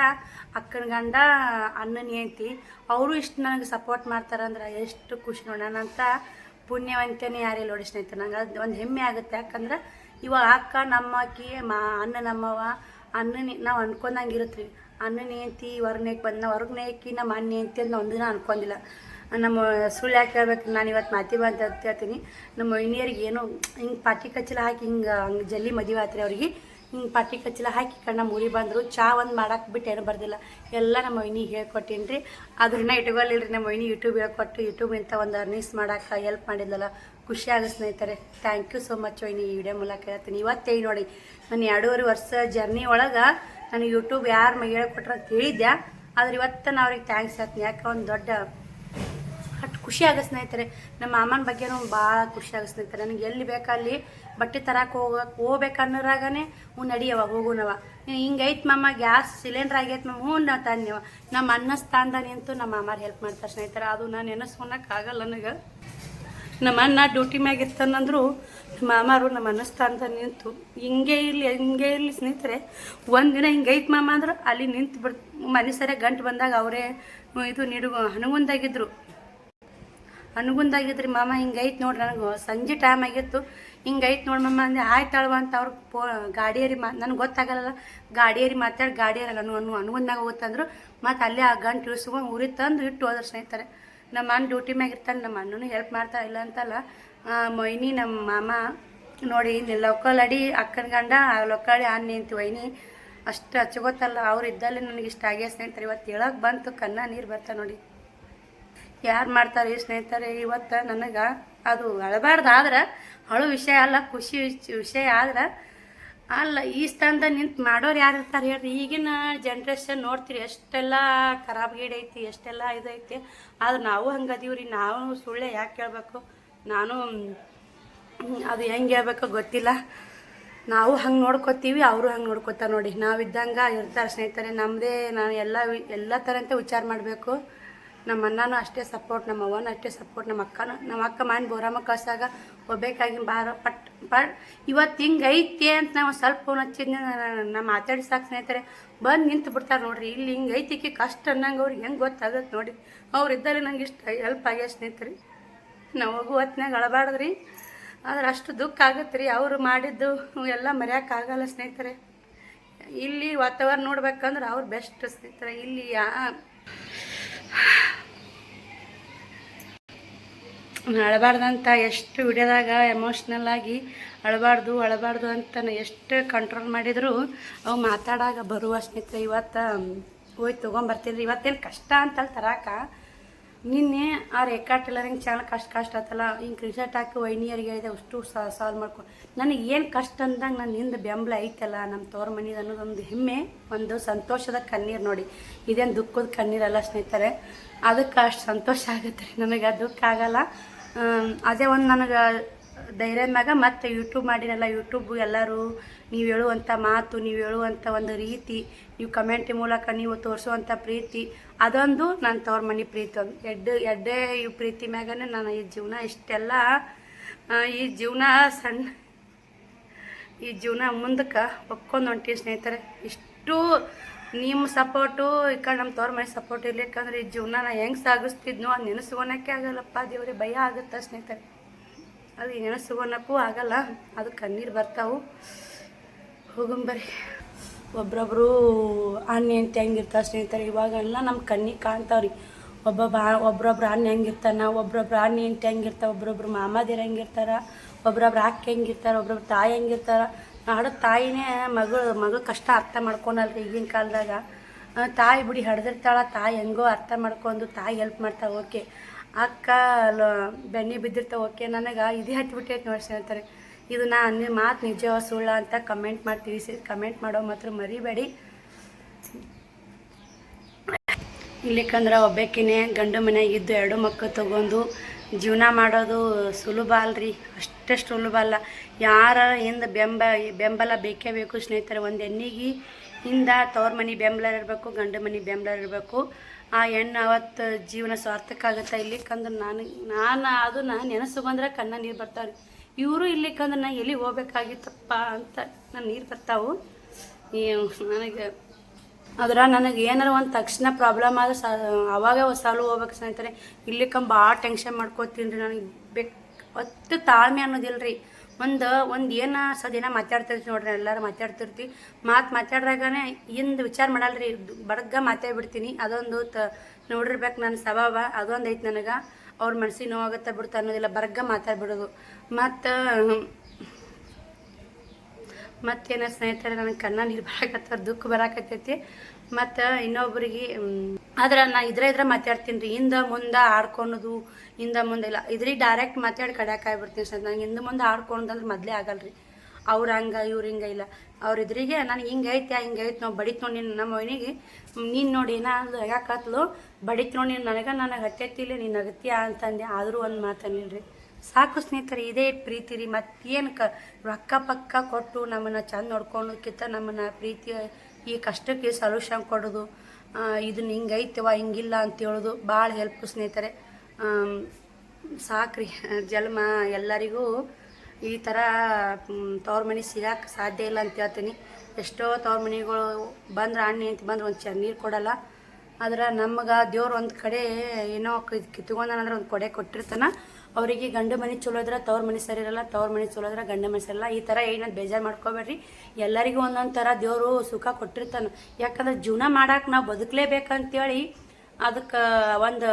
ಅಕ್ಕನ ಗಂಡ ಅಣ್ಣನ ಹೆಂಡ್ತಿ. ಅವರು ಇಷ್ಟು ನನಗೆ ಸಪೋರ್ಟ್ ಮಾಡ್ತಾರಂದ್ರೆ ಎಷ್ಟು ಖುಷಿ ನೋಡೋಣ ಅಂತ ಪುಣ್ಯವಂತನೇ ಯಾರಿಲ್ಲ ನೋಡಿ ಸ್ನೇಹಿತರೆ. ನಂಗೆ ಅದು ಒಂದು ಹೆಮ್ಮೆ ಆಗುತ್ತೆ. ಯಾಕಂದ್ರೆ ಇವಾಗ ಅಕ್ಕ ನಮ್ಮಕ್ಕಿ ಅಣ್ಣ ನಮ್ಮವ ಅಣ್ಣನೇ ನಾವು ಅನ್ಕೊಂಡಂಗೆ ಇರುತ್ತೆ ರೀ. ಅಣ್ಣನ ಹೆಂಡ್ತಿ ಹೊರಗ್ನೇಕ್ ಬಂದು ಹೊರಗೆ ನೇಕಿ ನಮ್ಮ ಅಣ್ಣ ಹೆಂಡ್ತಿ ಅಂತ ಒಂದು ದಿನ ಅನ್ಕೊಂಡಿಲ್ಲ. ನಮ್ಮ ಸುಳ್ಳು ಯಾಕೆ ಹೇಳ್ಬೇಕು, ನಾನು ಇವತ್ತು ಮಾತಿ ಅಂತ ಹೇಳ್ತೀನಿ. ನಮ್ಮ ವೈನಿಯರಿಗೆ ಏನೋ ಹಿಂಗೆ ಪಾಟಿ ಕಚ್ಚಲ ಹಾಕಿ ಹಂಗೆ ಜಲ್ದಿ ಮದುವೆ ಆತ್ರಿ ಅವ್ರಿಗೆ. ಹಿಂಗೆ ಪಾಟಿ ಕಚ್ಚಲ ಹಾಕಿ ಕಣ್ಣ ಮುರಿ ಬಂದರು. ಚಾ ಒಂದು ಮಾಡಕ್ಕೆ ಬಿಟ್ಟು ಏನೂ ಬರ್ದಿಲ್ಲ. ಎಲ್ಲ ನಮ್ಮ ವೈನಿಗೆ ಹೇಳ್ಕೊಟ್ಟೀನಿ ರೀ. ಅದನ್ನ ಇಟ್ಕೊಳ್ಳಿಲ್ಲ ರೀ. ನಮ್ಮ ವೈನಿ ಯೂಟ್ಯೂಬ್ ಹೇಳ್ಕೊಟ್ಟು ಯೂಟ್ಯೂಬಿಂದ ಒಂದು ಅರ್ನಿಂಗ್ಸ್ ಮಾಡೋಕೆ ಹೆಲ್ಪ್ ಮಾಡಿದ್ಲಲ್ಲ, ಖುಷಿ ಆಗ ಸ್ನೇಹಿತರೆ. ಥ್ಯಾಂಕ್ ಯು ಸೋ ಮಚ್ ವೈನಿ. ಈ ವಿಡಿಯೋ ಮೂಲಕ ಹೇಳ್ತೀನಿ. ಇವತ್ತೇ ನೋಡಿ ನಾನು 2.5 ವರ್ಷ ಜರ್ನಿ ಒಳಗೆ ನನಗೆ ಯೂಟ್ಯೂಬ್ ಯಾರು ಹೇಳ್ಕೊಟ್ರು ಅಂತ ಹೇಳಿದ್ದೆ. ಆದ್ರೆ ಇವತ್ತು ನಾನು ಅವ್ರಿಗೆ ಥ್ಯಾಂಕ್ಸ್ ಹೇಳ್ತೀನಿ. ಯಾಕೆ ಒಂದು ದೊಡ್ಡ ಖುಷಿ ಆಗ ಸ್ನೇಹಿತರೆ. ನಮ್ಮ ಮಾಮನ ಬಗ್ಗೆನೂ ಭಾಳ ಖುಷಿ ಆಗ ಸ್ನೇಹಿತರೆ. ನನಗೆ ಎಲ್ಲಿ ಬೇಕಲ್ಲಿ ಬಟ್ಟೆ ತರಕ್ಕೆ ಹೋಗ್ಬೇಕನ್ನೋರಾಗನೇ ನಡಿಯವ ಹೋಗುನವ. ಹಿಂಗೈತೆ ಮಾಮ ಗ್ಯಾಸ್ ಸಿಲಿಂಡ್ರ್ ಆಗೈತೆ ಮಾಮ, ನಾವು ತಂದೆವ. ನಮ್ಮ ಅನ್ನ ಸ್ಥಾನದ ನಿಂತು ನಮ್ಮ ಮಾಮಾರು ಹೆಲ್ಪ್ ಮಾಡ್ತಾರೆ ಸ್ನೇಹಿತರೆ. ಅದು ನಾನು ನೆನೆಸ್ಕೊಳಕ್ಕಾಗಲ್ಲ ನನಗೆ. ನಮ್ಮ ಅಣ್ಣ ಡ್ಯೂಟಿ ಮ್ಯಾಗ ಇರ್ತಾನಂದ್ರು ನಮ್ಮ ಮಾಮಾರು ನಮ್ಮ ಅನ್ನ ಸ್ಥಾನದ ನಿಂತು ಹಿಂಗೆ ಇರಲಿ ಸ್ನೇಹಿತರೆ. ಒಂದಿನ ಹಿಂಗೈತೆ ಮಾಮ ಅಂದ್ರೆ ಅಲ್ಲಿ ನಿಂತು ಮನೆ ಸರಿಯಾಗಿ ಗಂಟು ಬಂದಾಗ ಅವರೇ ಇದು ಹನುಗುಂದಾಗಿದ್ರಿ ಮಾಮ ಹಿಂಗೈತೆ ನೋಡ್ರಿ. ನನಗೆ ಸಂಜೆ ಟೈಮ್ ಆಗಿತ್ತು. ಹಿಂಗೈತೆ ನೋಡಿ ಮಾಮ ಅಂದೆ. ಆಯ್ತಳವ ಅಂತ ಅವ್ರು ಗಾಡಿಯರಿ ನನಗೆ ಗೊತ್ತಾಗಲ್ಲ. ಗಾಡಿಯರಿ ಮಾತಾಡಿ ಗಾಡಿಯರಲ್ಲ ಹನುಗುಂದಾಗ ಹೋಗ್ತಂದ್ರು. ಮತ್ತು ಅಲ್ಲೇ ಆ ಗಂಟು ಇಳಿಸ್ಕೊಂಡು ಉರಿ ತಂದು ಇಟ್ಟು ಹೋದ್ರೆ ಸ್ನೇಹಿತರೆ. ನಮ್ಮ ಅಣ್ಣ ಡ್ಯೂಟಿ ಮ್ಯಾಗ ಇರ್ತಾನೆ. ನಮ್ಮ ಅಣ್ಣನೂ ಹೆಲ್ಪ್ ಮಾಡ್ತಾ ಇಲ್ಲ ಅಂತಲ್ಲ. ಮೊಯ್ನಿ ನಮ್ಮ ಮಾಮ ನೋಡಿ ಲೋಕಲ್ ಅಡಿ ಅಕ್ಕನ ಗಂಡ ಲೋಕಲ್ ಅಣ್ಣ ನಿಂತು ವೈನಿ ಅಷ್ಟು ಹಚ್ಕೋತಲ್ಲ. ಅವ್ರು ಇದ್ದಲ್ಲೇ ನನಗೆ ಇಷ್ಟ ಆಗ್ಯ ಸ್ನೇಹಿತರೆ. ಇವತ್ತು ಹೇಳಕ್ಕೆ ಬಂತು ಕಣ್ಣ ನೀರು ಬರ್ತಾ ನೋಡಿ. ಯಾರು ಮಾಡ್ತಾರೆ ಈ ಸ್ನೇಹಿತರೆ. ಇವತ್ತು ನನಗೆ ಅದು ಅಳಬಾರ್ದಾದ್ರೆ ಅಳು ವಿಷಯ ಅಲ್ಲ, ಖುಷಿ ವಿಷಯ ಆದ್ರೆ ಅಲ್ಲ. ಈ ಸ್ಥಾನದ ನಿಂತು ಮಾಡೋರು ಯಾರು ಇರ್ತಾರೆ ಹೇಳ್ರಿ. ಈಗಿನ ಜನ್ರೇಷನ್ ನೋಡ್ತೀರಿ ಎಷ್ಟೆಲ್ಲ ಖರಾಬ್ ಗೀಡ್ ಐತಿ, ಎಷ್ಟೆಲ್ಲ ಇದೈತಿ. ಆದ್ರೆ ನಾವು ಹಂಗೆ ಅದೀವಿ ರೀ. ನಾವು ಸುಳ್ಳೆ ಯಾಕೆ ಹೇಳ್ಬೇಕು, ನಾನು ಅದು ಹೆಂಗೆ ಹೇಳ್ಬೇಕೋ ಗೊತ್ತಿಲ್ಲ. ನಾವು ಹಂಗೆ ನೋಡ್ಕೊತೀವಿ, ಅವರು ಹಂಗೆ ನೋಡ್ಕೊತಾರೆ ನೋಡಿ. ನಾವಿದ್ದಂಗೆ ಇರ್ತಾರೆ ಸ್ನೇಹಿತರೆ. ನಮ್ಮದೇ ನಾನು ಎಲ್ಲ ಥರ ಅಂತ ವಿಚಾರ ಮಾಡಬೇಕು. ನಮ್ಮ ಅಣ್ಣನೂ ಅಷ್ಟೇ ಸಪೋರ್ಟ್, ನಮ್ಮ ಅವ್ವನೂ ಅಷ್ಟೇ ಸಪೋರ್ಟ್, ನಮ್ಮ ಅಕ್ಕ ಮಾಡಿ ಬೋರಮ್ಮ ಕಳ್ಸಾಗ ಹೋಗ್ಬೇಕಾಗಿ ಪಟ್ ಇವತ್ತು ಹಿಂಗೆ ಐತಿ ಅಂತ ನಾವು ಸ್ವಲ್ಪ ಫೋನ್ ಹಚ್ಚಿದ್ನ ನಾವು ಮಾತಾಡಿ ಸಾಕು ಸ್ನೇಹಿತರೆ. ಬಂದು ನಿಂತು ಬಿಡ್ತಾರೆ ನೋಡ್ರಿ. ಇಲ್ಲಿ ಹಿಂಗೆ ಐತಿಕ್ಕೆ ಕಷ್ಟ ಅನ್ನಂಗೆ ಅವ್ರಿಗೆ ಹೆಂಗೆ ಗೊತ್ತಾಗತ್ತೆ ನೋಡಿ. ಅವ್ರು ಇದ್ದರೆ ನಂಗೆ ಇಷ್ಟ ಹೆಲ್ಪ್ ಆಗ್ಯ ಸ್ನೇಹಿತರೆ. ನಾವು ಹೋಗು ಹೊತ್ನಾಗ ಅಳಬಾರ್ದ್ರಿ. ಆದ್ರೆ ಅಷ್ಟು ದುಃಖ ಆಗತ್ತೆ ರೀ. ಅವರು ಮಾಡಿದ್ದು ಎಲ್ಲ ಮರೆಯೋಕ್ಕಾಗಲ್ಲ ಸ್ನೇಹಿತರೆ. ಇಲ್ಲಿ ವಾತಾವರಣ ನೋಡ್ಬೇಕಂದ್ರೆ ಅವ್ರು ಬೆಸ್ಟ್ ಸ್ನೇಹಿತರೆ. ಇಲ್ಲಿ ಅಳಬಾರ್ದಂತ ಎಷ್ಟು ವಿಡಿಯೋದಾಗ ಎಮೋಷ್ನಲ್ ಆಗಿ ಅಳಬಾರ್ದು ಅಂತ ಎಷ್ಟು ಕಂಟ್ರೋಲ್ ಮಾಡಿದ್ರು ಅವು ಮಾತಾಡಾಗ ಬರುವ ಸ್ನೇಹಿತರೆ. ಇವತ್ತು ಹೋಗಿ ತೊಗೊಂಬರ್ತಿದ್ರಿ. ಇವತ್ತೇನು ಕಷ್ಟ ಅಂತಲ್ಲಿ ತರಾಕ. ನಿನ್ನೆ ಆ ರೇಖಾ ಟೈಲರಿಂಗ್ ಚಾನಲ್ ಕಷ್ಟ ಆತಲ್ಲ, ಹಿಂಗೆ ಕ್ರಿಕೆಟ್ ಹಾಕಿ ವೈನಿಯರಿಗೆ ಹೇಳಿದೆ ಅಷ್ಟು ಸಾಲ್ವ್ ಮಾಡ್ಕೊ. ನನಗೆ ಏನು ಕಷ್ಟ ಅಂದಾಗ ನನ್ನ ಹಿಂದೆ ಬೆಂಬಲ ಐತಲ್ಲ ನಮ್ಮ ತವ್ರ ಮನೆದು ಅನ್ನೋದೊಂದು ಹೆಮ್ಮೆ, ಒಂದು ಸಂತೋಷದ ಕಣ್ಣೀರು ನೋಡಿ. ಇದೇನು ದುಃಖದ ಕಣ್ಣೀರಲ್ಲ ಸ್ನೇಹಿತರೆ. ಅದಕ್ಕೆ ಅಷ್ಟು ಸಂತೋಷ ಆಗುತ್ತೆ ರೀ. ನನಗೆ ದುಃಖ ಆಗಲ್ಲ. ಅದೇ ಒಂದು ನನಗೆ ಧೈರ್ಯ ಮ್ಯಾಗ ಮತ್ತು ಯೂಟ್ಯೂಬ್ ಮಾಡಿರಲ್ಲ. ಯೂಟ್ಯೂಬ್ ಎಲ್ಲರೂ ನೀವು ಹೇಳುವಂಥ ಮಾತು, ನೀವು ಹೇಳುವಂಥ ಒಂದು ರೀತಿ, ನೀವು ಕಮೆಂಟ್ ಮೂಲಕ ನೀವು ತೋರಿಸುವಂಥ ಪ್ರೀತಿ, ಅದೊಂದು ನನ್ನ ತವ್ರ ಮನೆ ಪ್ರೀತಿ. ಒಂದು ಎಡ್ಡೆ ಈ ಪ್ರೀತಿ ಮ್ಯಾಗನೇ ನಾನು ಈ ಜೀವನ ಇಷ್ಟೆಲ್ಲ ಈ ಜೀವನ ಮುಂದಕ್ಕೆ ಒಪ್ಕೊಂಡು ಹೊಂಟೀವಿ ಸ್ನೇಹಿತರೆ. ಇಷ್ಟು ನಿಮ್ಮ ಸಪೋರ್ಟು ಈ ಕಡೆ ನಮ್ಮ ತವ್ರ ಮನೆ ಸಪೋರ್ಟ್ ಇರ್ಲಿಕ್ಕಂದ್ರೆ ಈ ಜೀವನ ನಾನು ಹೆಂಗೆ ಸಾಗಿಸ್ತಿದ್ನೋ ಅದು ನೆನೆಸ್ಕೊಳಕ್ಕೆ ಆಗಲ್ಲಪ್ಪ. ದೇವ್ರಿಗೆ ಭಯ ಆಗುತ್ತೆ ಸ್ನೇಹಿತರೆ. ಅದು ನೆನೆಸ್ಕೊಳಕ್ಕೂ ಆಗಲ್ಲ. ಅದು ಕಣ್ಣೀರು ಬರ್ತಾವೆ. ಹೋಗಂಬರಿ. ಒಬ್ರೊಬ್ರು ಅಣ್ಣ ಹೆಂಡ್ತಿ ಹೆಂಗಿರ್ತಾರೆ ಸ್ನೇಹಿತರೆ. ಇವಾಗೆಲ್ಲ ನಮ್ಮ ಕಣ್ಣಿಗೆ ಕಾಣ್ತಾವ್ರಿ. ಒಬ್ರೊಬ್ರು ಅಣ್ಣ ಹೆಂಗಿರ್ತಾನೆ, ಒಬ್ರೊಬ್ರು ಅಣ್ಣ ಹೆಂಡ್ತಿ ಹೆಂಗಿರ್ತಾವೆ, ಒಬ್ರೊಬ್ರು ಮಾಮಾದಿರು ಹೆಂಗಿರ್ತಾರೆ, ಒಬ್ರೊಬ್ರು ಅಕ್ಕ ಹೆಂಗಿರ್ತಾರೆ, ಒಬ್ರೊಬ್ರು ತಾಯಿ ಹೆಂಗಿರ್ತಾರೆ. ಹಾಡೋ ತಾಯಿನೇ ಮಗಳು ಕಷ್ಟ ಅರ್ಥ ಮಾಡ್ಕೊಳಲ್ರಿ ಈಗಿನ ಕಾಲದಾಗ. ತಾಯಿ ಬಿಡಿ ಹಡ್ದಿರ್ತಾಳ, ತಾಯಿ ಹೆಂಗೋ ಅರ್ಥ ಮಾಡ್ಕೊಂಡು ತಾಯಿ ಹೆಲ್ಪ್ ಮಾಡ್ತಾವೆ. ಓಕೆ, ಅಕ್ಕ ಬೆಣ್ಣೆ ಬಿದ್ದಿರ್ತಾವೆ. ಓಕೆ, ನನಗೆ ಇದೇ ಹತ್ಬಿಟ್ಟೈತೆ ನೋಡಿ ಸ್ನೇಹಿತರೆ. ಇದು ನಾನು ಮಾತು ನಿಜ ಸುಳ್ಳ ಅಂತ ಕಮೆಂಟ್ ಮಾಡಿ ತಿಳಿಸಿ. ಕಮೆಂಟ್ ಮಾಡೋ ಮಾತ್ರ ಮರಿಬೇಡಿ. ಇಲ್ಲಿಕಂದ್ರೆ ಒಬ್ಬಾಕಿನೇ ಗಂಡು ಮನೆಯಾಗಿದ್ದು 2 ಮಕ್ಕಳು ತೊಗೊಂಡು ಜೀವನ ಮಾಡೋದು ಸುಲಭ ಅಲ್ರಿ. ಅಷ್ಟೇ ಸುಲಭ ಅಲ್ಲ. ಯಾರ ಹಿಂದೆ ಬೆಂಬಲ ಬೇಕೇ ಬೇಕು ಸ್ನೇಹಿತರೆ. ಒಂದು ಹೆಣ್ಣಿಗೆ ಹಿಂದೆ ತವ್ರ ಮನೆ ಬೆಂಬಲ ಇರಬೇಕು, ಗಂಡು ಮನೆ ಬೆಂಬಲ ಇರಬೇಕು. ಆ ಹೆಣ್ಣು ಅವತ್ತು ಜೀವನ ಸಾರ್ಥಕ್ಕಾಗುತ್ತೆ. ಇಲ್ಲಿಕಂದ್ರೆ ನಾನು ಅದನ್ನು ನೆನೆಸ್ಕೊಂಡ್ರೆ ಕಣ್ಣ ನೀರು ಬರ್ತಾವೆ. ಇವರು ಇಲ್ಲಿಕಂದ್ರೆ ನಾನು ಎಲ್ಲಿ ಹೋಗ್ಬೇಕಾಗಿತ್ತಪ್ಪ ಅಂತ ನಾನು ನೀರು ಬರ್ತಾವೆ ನನಗೆ. ನನಗೆ ಏನಾರ ಒಂದು ತಕ್ಷಣ ಪ್ರಾಬ್ಲಮ್ ಆದ್ರೆ ಅವಾಗ ಸಾಲ್ವ್ ಹೋಗ್ಬೇಕು ಸ್ನೇಹಿತರೆ. ಇಲ್ಲಿಕಂಬ ಭಾಳ ಟೆನ್ಷನ್ ಮಾಡ್ಕೋತೀನಿ ರೀ. ನನಗೆ ಒಟ್ಟು ತಾಳ್ಮೆ ಅನ್ನೋದಿಲ್ಲ ರೀ. ಒಂದು ಏನು ಸದೇನ ಮಾತಾಡ್ತಿರ್ತೀವಿ ನೋಡ್ರಿ, ಎಲ್ಲರೂ ಮಾತಾಡ್ತಿರ್ತೀವಿ. ಮಾತಾಡ್ದಾಗನೇ ಇಂದು ವಿಚಾರ ಮಾಡಲ್ರಿ, ಬಡಗ್ಗ ಮಾತಾಡ್ಬಿಡ್ತೀನಿ. ಅದೊಂದು ನೋಡಿರ್ಬೇಕು ನನ್ನ ಸ್ವಭಾವ, ಅದೊಂದು ಐತೆ ನನಗೆ. ಅವ್ರ ಮನಸ್ಸಿಗೆ ನೋವಾಗುತ್ತೆ ಬಿಡ್ತಾ ಅನ್ನೋದಿಲ್ಲ, ಬರಗ್ಗ ಮಾತಾಡ್ಬಿಡೋದು. ಮತ್ತೇನ ಸ್ನೇಹಿತರೆ, ನನಗೆ ಕಣ್ಣ ನೀರು ಬರಾಕತ್ತಾರ, ದುಃಖ ಬರಾಕತ್ತೈತಿ. ಮತ್ತು ಇನ್ನೊಬ್ರಿಗೆ ಆದ್ರೆ ನಾ ಇದ್ರೆ ಮಾತಾಡ್ತೀನಿ ರೀ. ಹಿಂದೆ ಮುಂದೆ ಆಡ್ಕೊಳೋದು, ಹಿಂದೆ ಮುಂದೆ ಇಲ್ಲ, ಇದ್ರಿಗೆ ಡೈರೆಕ್ಟ್ ಮಾತಾಡಿ ಕಡ್ಯಾಕಾಗ್ಬಿಡ್ತೀನಿ ಸರ್. ನಂಗೆ ಹಿಂದೆ ಮುಂದೆ ಆಡ್ಕೊಳೋದಂದ್ರೆ ಮೊದಲೇ ಆಗಲ್ರಿ. ಅವ್ರು ಹಂಗೆ ಇವ್ರು ಹಿಂಗೆ ಇಲ್ಲ, ಅವ್ರ ಇದ್ರಿಗೆ ನನಗೆ ಹಿಂಗೈತೆ ನಾವು ಬಡಿತ್ ನೋಡಿ ನಮ್ಮ ಮನೆಗೆ ನೀನು ನೋಡಿ ಏನಾದ್ರು ಯಾಕತ್ಲು ಬಡಿತ್ ನೋಡಿ ನನಗೆ ಹತ್ತೈತಿಲ್ಲ ನೀನು ಅಗತ್ಯ ಅಂತಂದೆ. ಆದರೂ ಒಂದು ಮಾತನ್ನಿಲ್ಲ ರೀ. ಸಾಕು ಸ್ನೇಹಿತರೆ, ಇದೇ ಪ್ರೀತಿ ರೀ. ಮತ್ತೇನು ರೊಕ್ಕ ಪಕ್ಕ ಕೊಟ್ಟು ನಮ್ಮನ್ನು ಚಂದ ನೋಡ್ಕೊಳೋಕ್ಕಿಂತ ನಮ್ಮನ್ನು ಪ್ರೀತಿ ಈ ಕಷ್ಟಕ್ಕೆ ಸೊಲ್ಯೂಷನ್ ಕೊಡೋದು, ಇದನ್ನ ಹಿಂಗೈತವ ಹಿಂಗಿಲ್ಲ ಅಂತ ಹೇಳೋದು ಭಾಳ ಹೆಲ್ಪ್ ಸ್ನೇಹಿತರೆ. ಸಾಕ್ರಿ ಜನ್ಮ ಎಲ್ಲರಿಗೂ ಈ ಥರ ತವ್ರ ಮನೆ ಸಿಗಕ್ಕೆ ಸಾಧ್ಯ ಇಲ್ಲ ಅಂತ ಹೇಳ್ತೀನಿ. ಎಷ್ಟೋ ತವ್ರ ಮನೆಗಳು ಬಂದ್ರೆ ಅಣ್ಣ ಅಂತ ಬಂದ್ರೆ ಒಂದು ಚಂದ ನೀರು ಕೊಡಲ್ಲ. ಆದ್ರೆ ನಮಗೆ ದೇವ್ರು ಒಂದು ಕಡೆ ಏನೋ ಕಿತ್ಕೊಂಡಂದ್ರೆ ಒಂದು ಕೊಡೆ ಕೊಟ್ಟಿರ್ತಾನೆ. ಅವರಿಗೆ ಗಂಡು ಮನೆ ಚಲೋ ಇದ್ರೆ ತವ್ರ ಮನೆ ಸರಿ ಇರಲ್ಲ, ತವ್ರ ಮನೆ ಚಲೋ ಇದ್ರೆ ಗಂಡ ಮನೆ ಸರಿಲ್ಲ. ಈ ಥರ ಏನಂತ ಬೇಜಾರು ಮಾಡ್ಕೋಬೇಡ್ರಿ. ಎಲ್ಲರಿಗೂ ಒಂದೊಂದು ಥರ ದೇವರು ಸುಖ ಕೊಟ್ಟಿರ್ತಾನೆ. ಯಾಕಂದ್ರೆ ಜೀವನ ಮಾಡಕ್ಕೆ ನಾವು ಬದುಕಲೇಬೇಕಂತೇಳಿ ಅದಕ್ಕೆ ಒಂದು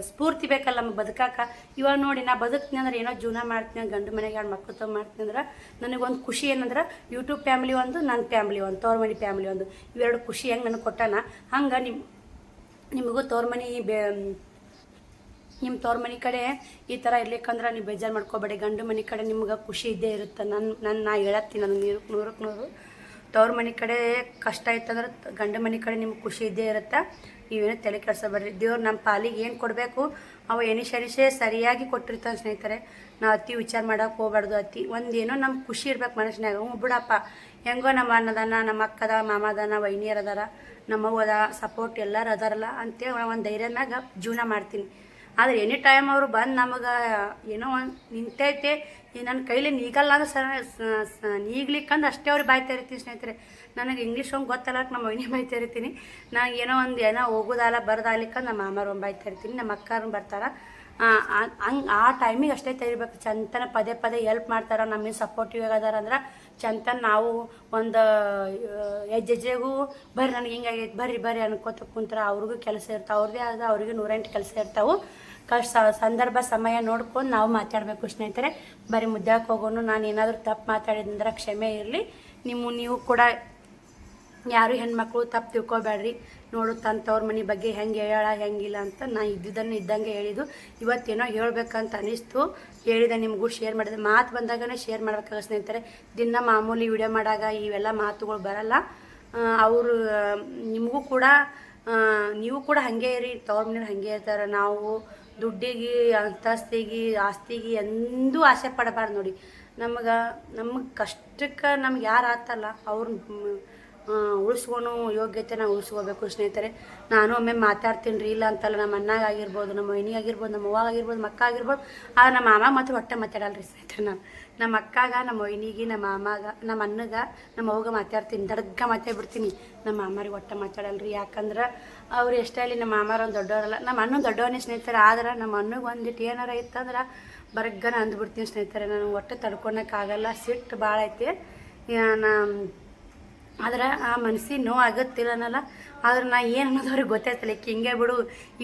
ಸ್ಫೂರ್ತಿ ಬೇಕಲ್ಲ ನಮ್ಗೆ ಬದುಕಾಕ. ಇವಾಗ ನೋಡಿ ನಾ ಬದುಕ್ತೀನಿ ಅಂದ್ರೆ ಏನೋ ಜೀವನ ಮಾಡ್ತೀನಿ, ಗಂಡು ಮನೆಗೆ 2 ಮಕ್ಕಳು ತಗೊಂಡು ಮಾಡ್ತೀನಿ ಅಂದ್ರೆ ನನಗೊಂದು ಖುಷಿ ಏನಂದ್ರೆ ಯೂಟ್ಯೂಬ್ ಫ್ಯಾಮಿಲಿ ಒಂದು, ನನ್ನ ಫ್ಯಾಮಿಲಿ ಒಂದು, ತವ್ರ ಮನೆ ಫ್ಯಾಮಿಲಿ ಒಂದು, ಇವೆರಡು ಖುಷಿ ಹೆಂಗೆ ನನಗೆ ಕೊಟ್ಟಾನ ಹಂಗೆ ನಿಮಗೂ ತವ್ರ ಮನೆ ನಿಮ್ಮ ತವ್ರ ಮನೆ ಕಡೆ ಈ ಥರ ಇರ್ಲಿಕ್ಕಂದ್ರೆ ನೀವು ಬೇಜಾರು ಮಾಡ್ಕೋಬೇಡಿ. ಗಂಡು ಮನೆ ಕಡೆ ನಿಮ್ಗೆ ಖುಷಿ ಇದ್ದೇ ಇರುತ್ತೆ. ನಾ ಹೇಳತ್ತೀನಿ, ನಾನು 100ಕ್ಕೆ 100 ತವ್ರ ಮನೆ ಕಡೆ ಕಷ್ಟ ಆಯ್ತಂದ್ರೆ ಗಂಡು ಮನೆ ಕಡೆ ನಿಮ್ಗೆ ಖುಷಿ ಇದ್ದೇ ಇರುತ್ತೆ. ನೀವೇನೋ ತಲೆ ಕೆಡಿಸಬೇಡ್ರಿ. ದೇವ್ರು ನಮ್ಮ ಪಾಲಿಗೆ ಏನು ಕೊಡಬೇಕು ಅವ ಎನಿಸೆ ಸರಿಯಾಗಿ ಕೊಟ್ಟಿರ್ತಾನೆ ಸ್ನೇಹಿತರೆ. ನಾವು ಅತಿ ವಿಚಾರ ಮಾಡೋಕೆ ಹೋಗ್ಬಾರ್ದು. ಒಂದೇನೋ ನಮ್ಗೆ ಖುಷಿ ಇರ್ಬೇಕು ಮನುಷ್ಯನಾಗ. ಬಿಡಪ್ಪ ಹೆಂಗೋ ನಮ್ಮ ಅನ್ನದಾನ, ನಮ್ಮ ಅಕ್ಕದ ಮಾಮದಾನ, ವೈನಿಯರ್ ಅದಾರ, ನಮ್ಮವ್ವದ ಸಪೋರ್ಟ್ ಎಲ್ಲರೂ ಅದಾರಲ್ಲ ಅಂತೇಳಿ ಒಂದು ಧೈರ್ಯನಾಗ ಜೀವನ ಮಾಡ್ತೀನಿ. ಆದರೆ ಎನಿ ಟೈಮ್ ಅವರು ಬಂದು ನಮಗೆ ಏನೋ ಒಂದು ನಿಂತೈತೆ ನನ್ನ ಕೈಲಿ ನೀಗಲ್ಲ ಅಂದ್ರೆ ನೀಗ್ಲಿಕ್ಕಂದ್ರೆ ಅಷ್ಟೇ ಅವ್ರಿಗೆ ಬಾಯ್ತಾ ಇರ್ತೀನಿ ಸ್ನೇಹಿತರೆ. ನನಗೆ ಇಂಗ್ಲೀಷ್ ಹೋಗಿ ಗೊತ್ತಲ್ಲ, ನಮ್ಮ ಮೈನೇ ಬಾಯ್ತಾ ಇರ್ತೀನಿ. ನಾನು ಏನೋ ಹೋಗೋದಲ್ಲ ಬರೋದಾಗ್ಲಿಕ್ಕಂದ್ರೆ ನಮ್ಮ ಮಾಮಾರು ಬಾಯ್ತಾ ಇರ್ತೀನಿ, ನಮ್ಮ ಅಕ್ಕಾರು ಬರ್ತಾರೆ. ಹಂಗೆ ಆ ಟೈಮಿಗೆ ಅಷ್ಟೇ ತೆಗಿಬೇಕು. ಚಂತನ ಪದೇ ಹೆಲ್ಪ್ ಮಾಡ್ತಾರೆ, ನಮಗೆ ಸಪೋರ್ಟಿವ್ ಅದಾರ ಅಂದ್ರೆ ಚಂತನ ನಾವು ಒಂದು ಹೆಜ್ಜೆಗೂ ಬರ್ರಿ ನನಗೆ ಹಿಂಗಾಗೈತೆ ಬರ್ರಿ ಅನ್ಕೋತ ಕುಂತಾರೆ. ಅವ್ರಿಗೂ ಕೆಲಸ ಇರ್ತಾವೆ, ಅವ್ರದ್ದೇ ಆದ ಅವ್ರಿಗೆ 108 ಕೆಲಸ ಇರ್ತಾವೆ. ಸಂದರ್ಭ ಸಮಯ ನೋಡ್ಕೊಂಡು ನಾವು ಮಾತಾಡಬೇಕು ಸ್ನೇಹಿತರೆ. ಬರೀ ಮುದ್ದಾಕ್ಕೆ ಹೋಗೋನು. ನಾನು ಏನಾದರೂ ತಪ್ಪು ಮಾತಾಡಿದ್ರೆ ಕ್ಷಮೆ ಇರಲಿ. ನೀವು ಕೂಡ ಯಾರು ಹೆಣ್ಮಕ್ಳು ತಪ್ಪು ತಿಳ್ಕೊಬೇಡ್ರಿ. ನೋಡು ತವ್ರ ಮನೆ ಬಗ್ಗೆ ಹೆಂಗೆ ಹೆಂಗಿಲ್ಲ ಅಂತ ನಾ ಇದ್ದಂಗೆ ಹೇಳಿದ್ದು. ಇವತ್ತೇನೋ ಹೇಳ್ಬೇಕಂತ ಅನಿಸ್ತು, ಹೇಳಿದೆ ನಿಮಗೂ ಶೇರ್ ಮಾಡಿದೆ. ಮಾತು ಬಂದಾಗನೇ ಶೇರ್ ಮಾಡ್ಬೇಕಾಗ ಸ್ನೇಹಿತರೆ. ದಿನ ಮಾಮೂಲಿ ವಿಡಿಯೋ ಮಾಡಾಗ ಇವೆಲ್ಲ ಮಾತುಗಳು ಬರಲ್ಲ. ಅವರು ನಿಮಗೂ ಕೂಡ ನೀವು ಕೂಡ ಹಾಗೆ ಇರಿ. ತವ್ರ ಮನೇಲಿ ಹಾಗೆ ಇರ್ತಾರೆ. ನಾವು ದುಡ್ಡಿಗೆ ಅಂತಸ್ತಿಗೆ ಆಸ್ತಿಗೆ ಎಂದೂ ಆಸೆ ಪಡಬಾರ್ದು ನೋಡಿ. ನಮಗೆ ಕಷ್ಟಕ್ಕೆ ನಮ್ಗೆ ಯಾರು ಆತಲ್ಲ ಅವ್ರನ್ನ ಉಳಿಸ್ಕೊಳೋ ಯೋಗ್ಯತೆ ನಾವು ಉಳಿಸ್ಕೋಬೇಕು ಸ್ನೇಹಿತರೆ. ನಾನು ಒಮ್ಮೆ ಮಾತಾಡ್ತೀನಿ ರೀ, ಇಲ್ಲ ಅಂತಲ್ಲ. ನಮ್ಮ ಅಣ್ಣಾಗ ಆಗಿರ್ಬೋದು, ನಮ್ಮ ವೈನಿಗಾಗಿರ್ಬೋದು, ನಮ್ಮ ಅವ್ವಾಗ ಆಗಿರ್ಬೋದು, ನಮ್ಮ ಅಕ್ಕ ಆಗಿರ್ಬೋದು. ಆದ್ರೆ ನಮ್ಮ ಮಾಮ ಮಾತ್ರ ಹೊಟ್ಟೆ ಮಾತಾಡಲ್ರಿ ಸ್ನೇಹಿತರೆ. ನಾನು ನಮ್ಮ ಅಕ್ಕಾಗ, ನಮ್ಮ ವೈನಿಗೆ, ನಮ್ಮ ಮಾಮಾಗ, ನಮ್ಮ ಅಣ್ಣಗ, ನಮ್ಮ ಅವ್ಗ ಮಾತಾಡ್ತೀನಿ. ದಡ್ಗ ಮಾತಾಡ್ಬಿಡ್ತೀನಿ. ನಮ್ಮ ಮಾಮಾರಿಗೆ ಹೊಟ್ಟೆ ಮಾತಾಡಲ್ರಿ. ಯಾಕಂದ್ರೆ ಅವ್ರು ಎಷ್ಟೇ ಅಲ್ಲಿ ನಮ್ಮ ಮಾಮಾರ ಒಂದು ದೊಡ್ಡವರಲ್ಲ, ನಮ್ಮ ಅಣ್ಣ ದೊಡ್ಡವನೇ ಸ್ನೇಹಿತರೆ. ಆದ್ರೆ ನಮ್ಮ ಅಣ್ಣಗೆ ಒಂದಿಟ್ಟು ಏನಾರ ಇತ್ತಂದ್ರೆ ಬರಗ್ಗನ ಅಂದ್ಬಿಡ್ತೀನಿ ಸ್ನೇಹಿತರೆ. ನನಗೆ ಹೊಟ್ಟೆ ತಡ್ಕೊಳಕ್ಕಾಗಲ್ಲ, ಸಿಟ್ಟು ಭಾಳ ಐತಿ. ಆದ್ರೆ ಆ ಮನ್ಸಿಗೆ ನೋವು ಆಗುತ್ತಿಲ್ಲ ಅನ್ನಲ್ಲ. ಆದ್ರೆ ನಾ ಏನು ಅನ್ನೋದು ಅವ್ರಿಗೆ ಗೊತ್ತಾಯ್ತಲ್ಲ. ಹಿಂಗೆ ಬಿಡು,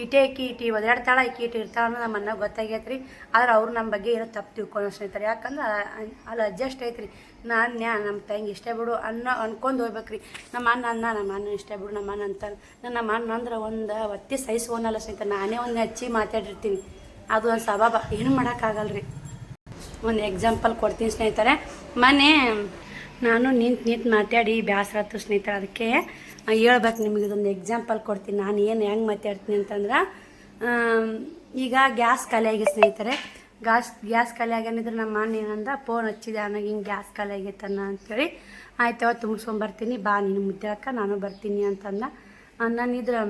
ಈಟಿ ಒದಾಡ್ತಾಳೆ, ಈಟಿ ಇರ್ತಾಳೆ ಅನ್ನೋದು ನಮ್ಮ ಅಣ್ಣಗೆ ಗೊತ್ತಾಗೈತೆ ರೀ. ಆದ್ರೆ ಅವ್ರು ನಮ್ಮ ಬಗ್ಗೆ ಏನೋ ತಪ್ಪು ತಿಳ್ಕೊಂಡು ಸ್ನೇಹಿತರೆ. ಯಾಕಂದ್ರೆ ಅಲ್ಲಿ ಅಡ್ಜಸ್ಟ್ ಐತ್ರಿ. ನಮ್ಮ ತಂಗಿ ಇಷ್ಟ ಬಿಡು ಅನ್ಕೊಂಡು ಹೋಗ್ಬೇಕ್ರಿ. ನಮ್ಮ ಅಣ್ಣ ಇಷ್ಟ ಬಿಡು, ನಮ್ಮ ಅಣ್ಣ ಅಂತಾನೆ. ನಮ್ಮ ಅಣ್ಣ ಅಂದ್ರೆ ಒಂದು ಒತ್ತಿ ಸಹಿಸ್ಕೊನಲ್ಲ ಸ್ನೇಹಿತರೆ. ನಾನೇ ಒಂದು ಹಚ್ಚಿ ಮಾತಾಡಿರ್ತೀನಿ. ಅದು ಒಂದು ಸ್ವಭಾವ, ಏನು ಮಾಡೋಕ್ಕಾಗಲ್ರಿ. ಒಂದು ಎಕ್ಸಾಂಪಲ್ ಕೊಡ್ತೀನಿ ಸ್ನೇಹಿತರೆ. ಮೊನ್ನೆ ನಾನು ನಿಂತು ಮಾತಾಡಿ ಬೇಸರ ಆಯ್ತು ಸ್ನೇಹಿತರೆ. ಅದಕ್ಕೆ ಹೇಳ್ಬೇಕು ನಿಮಗೆ. ಇದೊಂದು ಎಕ್ಸಾಂಪಲ್ ಕೊಡ್ತೀನಿ. ನಾನು ಹೆಂಗೆ ಮಾತಾಡ್ತೀನಿ ಅಂತಂದ್ರೆ, ಈಗ ಗ್ಯಾಸ್ ಖಾಲಿ ಆಗಿ ಸ್ನೇಹಿತರೆ. ಗ್ಯಾಸ್ ಖಾಲಿ ಆಗ್ಯಾನಿದ್ರೆ ನಮ್ಮ ಅಣ್ಣ ಏನಂದ, ಫೋನ್ ಹಚ್ಚಿದೆ ನನಗೆ, ಹಿಂಗೆ ಗ್ಯಾಸ್ ಖಾಲಿ ಆಗೈತನ್ನ ಅಂಥೇಳಿ. ಆಯ್ತವ ತುಂಬಿಸ್ಕೊಂಬರ್ತೀನಿ, ಬಾ ನೀನು ಮುದ್ದಾಕ, ನಾನು ಬರ್ತೀನಿ ಅಂತಂದ. ನಾನಿದ್ರೆ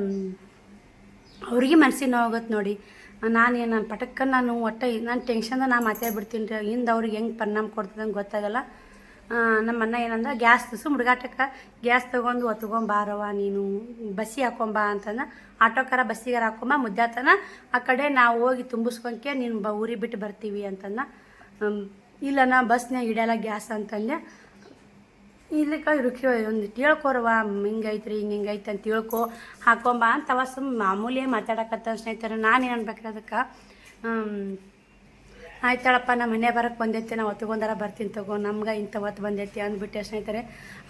ಅವ್ರಿಗೆ ಮನ್ಸಿಗೆ ನೋವಾಗುತ್ತೆ ನೋಡಿ. ನಾನೇನು ಪಟಕ್ಕ ನಾನು ಒಟ್ಟು ನಾನು ಟೆನ್ಷನ್ದ ನಾ ಮಾತಾಡ್ಬಿಡ್ತೀನಿ ರೀ. ಹಿಂದೆ ಅವ್ರಿಗೆ ಹೆಂಗೆ ಪರಿಣಾಮ ಕೊಡ್ತದಂಗೆ ಗೊತ್ತಾಗಲ್ಲ. ನಮ್ಮ ಅಣ್ಣ ಏನಂದ ಗ್ಯಾಸ್ ಹುಡುಗಾಟಕ್ಕೆ ಗ್ಯಾಸ್ ತೊಗೊಂಡು ಹೊತ್ಕೊಂಬಾರವ ನೀನು ಬಸ್ಸಿಗೆ ಹಾಕೊಂಬ ಅಂತಂದ. ಆಟೋಕಾರ ಬಸ್ಸಿಗಾರ ಹಾಕೊಂಬ ಮುದ್ದಾತನ ಆ ಕಡೆ ನಾವು ಹೋಗಿ ತುಂಬಿಸ್ಕೊಂಕೆ ನೀನು ಊರಿಗೆ ಬಿಟ್ಟು ಬರ್ತೀವಿ ಅಂತಂದ. ಇಲ್ಲ ನಾ ಬಸ್ನಾಗ ಹಿಡಿಯಲ್ಲ ಗ್ಯಾಸ್ ಅಂತಂದೆ. ಇಲ್ಲಿಕ ರುಖಿ ಒಂದು ತಿಳ್ಕೊರವ ಹಿಂಗೈತ್ರಿ ಹಿಂಗೈತೆ ಅಂತ ತಿಳ್ಕೊ ಹಾಕೊಂಬ ಅಂತವ ಮಾಮೂಲಿ ಮಾತಾಡಕತ್ತ ಸ್ನೇಹಿತರೆ. ನಾನೇನು ಅನ್ಬೇಕ್ರಿ ಅದಕ್ಕೆ ಆಯ್ತಾಳಪ್ಪ ನಮ್ಮ ಮನೆ ಬರೋಕ್ಕೆ ಬಂದೈತೆ ನಾವು ಹೊತ್ಕೊಂಡಾರ ಬರ್ತೀನಿ ತಗೋ ನಮ್ಗೆ ಇಂಥ ಹೊತ್ತು ಬಂದೈತಿ ಅಂದ್ಬಿಟ್ಟೆ ಸ್ನೇಹಿತರೆ.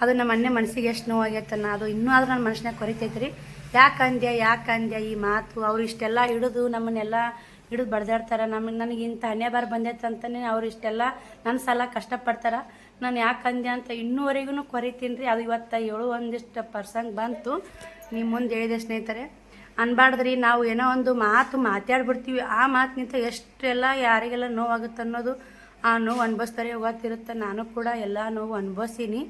ಅದು ನಮ್ಮ ಮನೆ ಮನಸ್ಸಿಗೆ ಎಷ್ಟು ನೋವಾಗೈತನ್ನ ಅದು ಇನ್ನೂ ಆದ್ರೂ ನನ್ನ ಮನಸ್ಸಿನಾಗ ಕೊರಿತೈತೆ ರೀ. ಯಾಕಂದ್ಯ ಈ ಮಾತು ಅವ್ರು ಇಷ್ಟೆಲ್ಲ ಹಿಡಿದು ನಮ್ಮನ್ನೆಲ್ಲ ಹಿಡಿದು ಬಡ್ದಾಡ್ತಾರೆ. ನನಗೆ ಇಂಥ ಹಣೆ ಬಾರ ಬಂದೈತೆ ಅಂತಲೇ ಅವ್ರು ಇಷ್ಟೆಲ್ಲ ನನ್ನ ಸಲ ಕಷ್ಟಪಡ್ತಾರೆ. ನಾನು ಯಾಕಂದೆ ಅಂತ ಇನ್ನೂವರೆಗೂ ಕೊರಿತೀನಿ ರೀ. ಅದು ಇವತ್ತು ಒಂದಿಷ್ಟು ಪರ್ಸಂಗ್ ಬಂತು ನಿಮ್ಮ ಮುಂದೆ ಹೇಳಿದೆ ಸ್ನೇಹಿತರೆ. ಅನ್ಬಾರ್ದ್ರಿ, ನಾವು ಏನೋ ಒಂದು ಮಾತು ಮಾತಾಡ್ಬಿಡ್ತೀವಿ, ಆ ಮಾತಿನಿಂದ ಎಷ್ಟೆಲ್ಲ ಯಾರಿಗೆಲ್ಲ ನೋವಾಗುತ್ತೆ ಅನ್ನೋದು ಆ ನೋವು ಅನುಭವಿಸ್ತಾರೆ ಗೊತ್ತಿರುತ್ತೆ. ನಾನು ಕೂಡ ಎಲ್ಲ ನೋವು ಅನುಭವಿಸೀನಿ,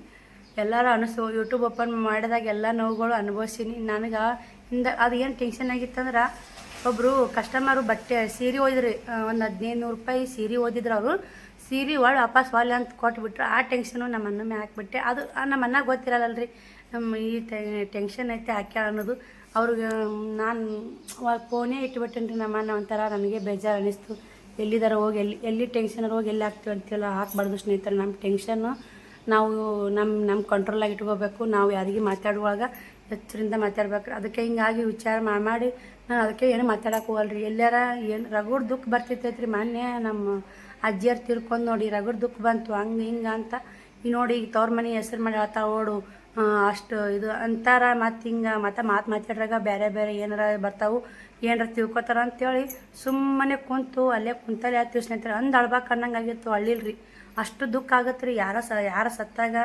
ಎಲ್ಲರೂ ಯೂಟ್ಯೂಬ್ ಓಪನ್ ಮಾಡಿದಾಗ ಎಲ್ಲ ನೋವುಗಳು ಅನುಭವಿಸೀನಿ. ನನಗೆ ಅದು ಏನು ಟೆನ್ಷನ್ ಆಗಿತ್ತಂದ್ರೆ ಒಬ್ಬರು ಕಸ್ಟಮರು ಸೀರೆ ಓದಿದ್ರಿ, ಒಂದು 1500 ರೂಪಾಯಿ ಸೀರೆ ಓದಿದ್ರು. ಅವರು ಸೀರೆ ವಾಪಸ್ ಅಂತ ಕೊಟ್ಬಿಟ್ರು. ಆ ಟೆನ್ಷನು ನಮ್ಮ ಅನ್ನ ಮೇಲೆ ಹಾಕ್ಬಿಟ್ಟೆ. ಅದು ನಮ್ಮ ಅನ್ನಾಗ ಗೊತ್ತಿರಲ್ಲಲ್ರಿ ಈ ಟೆನ್ಷನ್ ಐತೆ ಹಾಕ್ಯಾಳ ಅನ್ನೋದು. ಅವ್ರಿಗೆ ನಾನು ಫೋನೇ ಇಟ್ಬಿಟ್ಟೇನೆ ರೀ. ನಮ್ಮ ಅನ್ನ ಒಂಥರ ನನಗೆ ಬೇಜಾರು ಅನ್ನಿಸ್ತು. ಎಲ್ಲಿದಾರ ಹೋಗಿ ಎಲ್ಲಿ ಟೆನ್ಷನ್ ಹೋಗಿ ಎಲ್ಲಿ ಹಾಕ್ತೀವಿ ಅಂತೆಲ್ಲ ಹಾಕ್ಬಾರ್ದು ಸ್ನೇಹಿತರೆ. ನಮ್ಮ ಟೆನ್ಷನ್ನು ನಾವು ನಮ್ಮ ಕಂಟ್ರೋಲಾಗಿ ಇಟ್ಕೋಬೇಕು. ನಾವು ಯಾರಿಗೆ ಮಾತಾಡುವಾಗ ಎಚ್ಚರಿಂದ ಮಾತಾಡ್ಬೇಕು. ಅದಕ್ಕೆ ಹಿಂಗಾಗಿ ವಿಚಾರ ಮಾಡಿ ನಾನು ಅದಕ್ಕೆ ಏನು ಮಾತಾಡೋಕೆ ಹೋಗಲ್ರಿ. ಎಲ್ಲಾರ ಏನು ರಗಡ್ ದುಃಖ ಬರ್ತಿರ್ತೈತೆ ರೀ. ಮೊನ್ನೆ ನಮ್ಮ ಅಜ್ಜಿಯರು ತಿರ್ಕೊಂಡು ನೋಡಿ ರಗಡ್ ದುಃಖ ಬಂತು ಹಂಗೆ ಹಿಂಗೆ ಅಂತ. ಈಗ ನೋಡಿ ಈಗ ತವ್ರ ಮನೆ ಹೆಸ್ರು ಮಾಡಿ ಹೇಳ್ತಾ ಓಡು ಅಷ್ಟು ಇದು ಅಂತಾರ. ಮತ್ತು ಹಿಂಗೆ ಮಾತು ಮಾತಾಡ್ರಾಗ ಬೇರೆ ಏನಾರ ಬರ್ತಾವೆ, ಏನಾರ ತಿಳ್ಕೊತಾರ ಅಂತೇಳಿ ಸುಮ್ಮನೆ ಕುಂತು ಅಲ್ಲೇ ಕುಂತಲ್ಲೇ ಆಯ್ತು ಸ್ನೇಹಿತರೆ. ಅಳ್ಬೇಕು ಅನ್ನಂಗೆ ಆಗಿತ್ತು. ಅಳ್ಳಿಲ್ರಿ, ಅಷ್ಟು ದುಃಖ ಆಗತ್ತೆ ರೀ. ಯಾರ ಸತ್ತಾಗ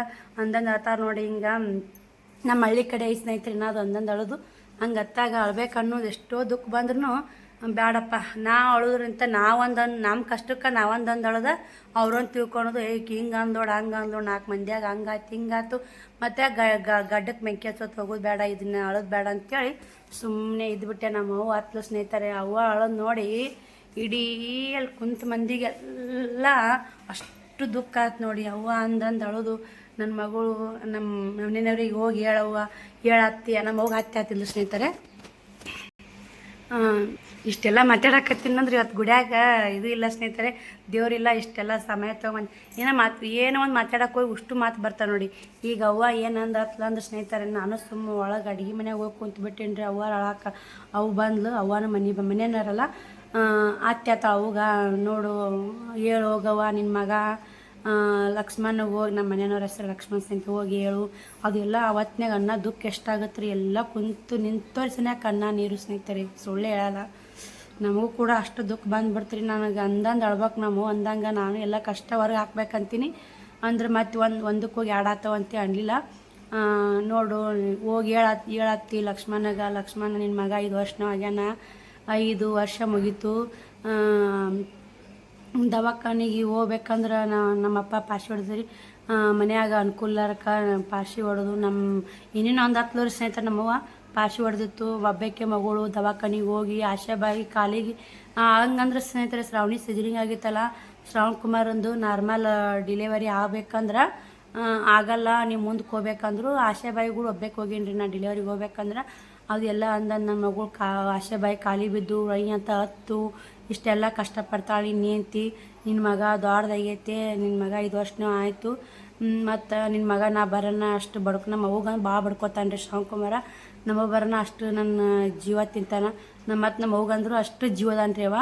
ಅಂದಂಗೆ ಹೇಳ್ತಾರೆ ನೋಡಿ. ಹಿಂಗೆ ನಮ್ಮ ಹಳ್ಳಿ ಕಡೆ ಸ್ನೇಹಿತರೆ ಅದು ಅಂದಂದು ಅಳೋದು ಹಂಗೆ ಅತ್ತಾಗ ಅಳ್ಬೇಕು ಅನ್ನೋದು. ಎಷ್ಟೋ ದುಃಖ ಬಂದ್ರೂ ಬೇಡಪ್ಪ ಅಳೋದ್ರಿಂತ ನಮ್ಮ ಕಷ್ಟಕ್ಕೆ ನಾವೊಂದು ಅಳದ ಅವ್ರೊಂದು ತಿಳ್ಕೊಳೋದು ಹಿಂಗೆ ಅಂದೋಡು ಹಂಗೆ ಅಂದೋಡು 4 ಮಂದಿಯಾಗ ಹಂಗಾಯ್ತು ಹಿಂಗಾಯ್ತು ಮತ್ತು ಗಡ್ಡಕ್ಕೆ ಬೆಂಕಿ ಹಚ್ಚೋದು ಹೋಗೋದು ಬೇಡ, ಇದನ್ನ ಅಳೋದು ಬೇಡ ಅಂತೇಳಿ ಸುಮ್ಮನೆ ಇದ್ಬಿಟ್ಟೆ. ನಮ್ಮ ಅವ್ವ ಹತ್ಲು ಸ್ನೇಹಿತರೆ. ಅವ್ವ ಅಳೋದು ನೋಡಿ ಇಡೀ ಅಲ್ಲಿ ಕುಂತ ಮಂದಿಗೆಲ್ಲ ಅಷ್ಟು ದುಃಖ ಆಯ್ತು ನೋಡಿ. ಅವ್ವ ಅಂದಂದು ಅಳೋದು. ನನ್ನ ಮಗಳು ನಮ್ಮ ಮನೆಯವ್ರಿಗೆ ಹೋಗಿ ಹೇಳತ್ತಿ ನಮ್ಮ ಹೋಗಿ ಹತ್ತಿ ಸ್ನೇಹಿತರೆ. ಇಷ್ಟೆಲ್ಲ ಮಾತಾಡಕತ್ತೀನಂದ್ರೆ ಇವತ್ತು ಗುಡಿಯಾಗ ಇದು ಇಲ್ಲ ಸ್ನೇಹಿತರೆ, ದೇವರಿಲ್ಲ. ಇಷ್ಟೆಲ್ಲ ಸಮಯ ತೊಗೊಂಡು ಏನೋ ಒಂದು ಮಾತಾಡಕ್ಕೆ ಹೋಗಿ ಅಷ್ಟು ಮಾತು ಬರ್ತಾವೆ ನೋಡಿ. ಈಗ ಅವ್ವ ಏನಂದತ್ಲ ಅಂದ್ರೆ ಸ್ನೇಹಿತರೆ, ನಾನು ಸುಮ್ಮ ಒಳಗೆ ಅಡುಗೆ ಮನೆಗೆ ಹೋಗಿ ಕುಂತ್ಬಿಟ್ಟೇನಿ ರೀ. ಅವ್ವ ಅಳಕ್ಕೆ ಅವು ಬಂದ್ಲು. ಅವ್ವನ ಮನೆಯವ್ರಲ್ಲ ಅತ್ಯಾತ ಅವಾಗ ನೋಡು ಹೇಳು ಹೋಗವ್ವ ನಿನ್ನ ಮಗ ಲಕ್ಷ್ಮಣ್ಗೆ ಹೋಗಿ ನಮ್ಮ ಮನೆಯವ್ರ ಹೆಸರು ಲಕ್ಷ್ಮಣ್ ಸಂಖ್ಯೆ ಹೋಗಿ ಹೇಳು. ಅದೆಲ್ಲ ಅವತ್ತಿನಾಗ ಅನ್ನ ದುಃಖ ಎಷ್ಟಾಗತ್ತೆ ರೀ. ಎಲ್ಲ ಕುಂತು ನಿಂತೋರ್ಸಿನಾಗ ಅನ್ನ ನೀರು ಸ್ನೇಹಿತರೆ, ಸುಳ್ಳು ಹೇಳಲ್ಲ. ನಮಗೂ ಕೂಡ ಅಷ್ಟು ದುಃಖ ಬಂದುಬಿಡ್ತೀರಿ. ನನಗೆ ಅಂದಂದು ಅಳ್ಬೇಕು. ನಾವು ಅಂದಂಗೆ ನಾನು ಎಲ್ಲ ಕಷ್ಟ ಹೊರಗೆ ಹಾಕ್ಬೇಕಂತೀನಿ ಅಂದ್ರೆ ಮತ್ತೆ ಒಂದಕ್ಕೆ ಹೋಗಿ ಆಡಾತವಂತೆ ಅನ್ಲಿಲ್ಲ. ನೋಡು ಹೋಗಿ ಹೇಳತ್ತಿ ಲಕ್ಷ್ಮಣ ನಿನ್ನ ಮಗ 5 ವರ್ಷನೂ ಆಗ್ಯಾನ, 5 ವರ್ಷ ಮುಗೀತು. ದವಾಖಾನಿಗೆ ಹೋಗ್ಬೇಕಂದ್ರೆ ನಮ್ಮಪ್ಪ ಪಾಶಿ ಹೊಡೆದ್ರಿ. ಮನ್ಯಾಗ ಅನುಕೂಲರ್ಕ ಪಾಶಿ ಹೊಡೆದು ಇನ್ನೇನು ಒಂದು 10 ವರ್ಷ ಸ್ನೇಹಿತರೆ ನಮ್ಮವ್ವ ಪಾಶಿ ಹೊಡೆದಿತ್ತು. ಒಬ್ಬಕ್ಕೆ ಮಗಳು ದವಾಖಾನಿಗೆ ಹೋಗಿ ಆಶಾಬಾಯಿ ಕಾಲಿಗೆ ಹಂಗಂದ್ರೆ ಸ್ನೇಹಿತರೆ ಶ್ರಾವಣಿ ಸಿಜರಿಂಗ್ ಆಗಿತ್ತಲ್ಲ. ಶ್ರಾವಣ್ ಕುಮಾರಂದು ನಾರ್ಮಲ್ ಡಿಲಿವರಿ ಆಗ್ಬೇಕಂದ್ರೆ ಆಗಲ್ಲ, ನೀವು ಮುಂದಕ್ಕೆ ಹೋಗ್ಬೇಕಂದ್ರು ಆಶಾಬಾಯಿಗಳು ಒಬ್ಬಕ್ಕೆ ಹೋಗೀನಿ ನಾನು ಡಿಲಿವರಿಗೆ ಹೋಗ್ಬೇಕಂದ್ರೆ. ಅದು ಎಲ್ಲ ಅಂದಂದು ನನ್ನ ಮಗಳು ಆಶಾಬಾಯಿ ಕಾಲಿ ಬಿದ್ದು ಅಂತ ಹತ್ತು ಇಷ್ಟೆಲ್ಲ ಕಷ್ಟಪಡ್ತಾಳೆ. ಇನ್ನೇಂತಿ ನಿನ್ನ ಮಗ ದೊಡ್ಡದಾಗೈತೆ, ನಿನ್ನ ಮಗ 5 ವರ್ಷನೂ ಆಯಿತು, ಮತ್ತು ನಿನ್ನ ಮಗ ನಾ ಬರೋಣ ಅಷ್ಟು ನಮ್ಮ ಅವ್ಗಂದು ಭಾಳ ಬಡ್ಕೊತಾನೆ ರೀ ಶ್ರಾವಣ್. ನಮ್ಮ ಬರೋಣ ಅಷ್ಟು ನನ್ನ ಜೀವ ತಿಂತಾನ. ನಮ್ಮ ಅವ್ಗಂದ್ರು ಅಷ್ಟು ಜೀವದಾನ ರೀ ಅವ.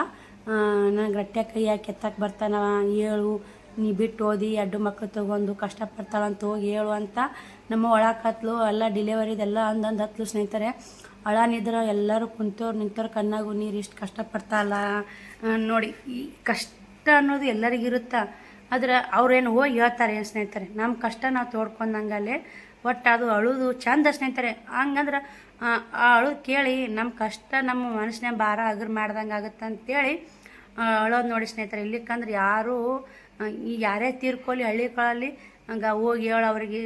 ನನಗೆ ಗಟ್ಟಿಯಾಗ ಕೈ ಹಾಕಿ ಎತ್ತಕ್ಕೆ ಬರ್ತಾನವ. ಹೇಳು ನೀ ಬಿಟ್ಟು ಓದಿ 2 ಮಕ್ಕಳು ತೊಗೊಂಡು ಕಷ್ಟಪಡ್ತಾಳಂತ ಹೋಗಿ ಹೇಳು ಅಂತ ನಮ್ಮ ಒಳಕತ್ಲು. ಎಲ್ಲ ಡಿಲಿವರಿದೆಲ್ಲ ಅಂದಂದು ಹತ್ಲು ಸ್ನೇಹಿತರೆ. ಅಳನಿದ್ರೆ ಎಲ್ಲರೂ ನಿಂತವ್ರು ಕಣ್ಣಾಗೂ ನೀರು ಇಷ್ಟು ಕಷ್ಟಪಡ್ತಾಲ್ಲ ನೋಡಿ. ಈ ಕಷ್ಟ ಅನ್ನೋದು ಎಲ್ಲರಿಗಿರುತ್ತಾ, ಆದ್ರೆ ಅವ್ರೇನು ಹೋಗಿ ಹೇಳ್ತಾರೆ ಏನು ಸ್ನೇಹಿತರೆ. ನಮ್ಮ ಕಷ್ಟ ನಾವು ತೋಡ್ಕೊಂಡಂಗಲ್ಲೇ ಒಟ್ಟು ಅದು ಅಳುದು ಚಂದ ಸ್ನೇಹಿತರೆ. ಹಂಗಂದ್ರೆ ಆ ಅಳುದು ಕೇಳಿ ನಮ್ಮ ಕಷ್ಟ ನಮ್ಮ ಮನಸ್ಸಿನ ಭಾರ ಅಗರ್ ಮಾಡ್ದಂಗೆ ಆಗುತ್ತೆ ಅಂತೇಳಿ ಅಳೋದು ನೋಡಿ ಸ್ನೇಹಿತರೆ. ಇಲ್ಲಿಕ್ಕಂದ್ರೆ ಯಾರೂ ಯಾರೇ ತೀರ್ಕೊಳ್ಳಿ ಹಳ್ಳಿಗಳಲ್ಲಿ ಹಂಗೆ ಹೋಗಿ ಹೇಳು ಅವ್ರಿಗೆ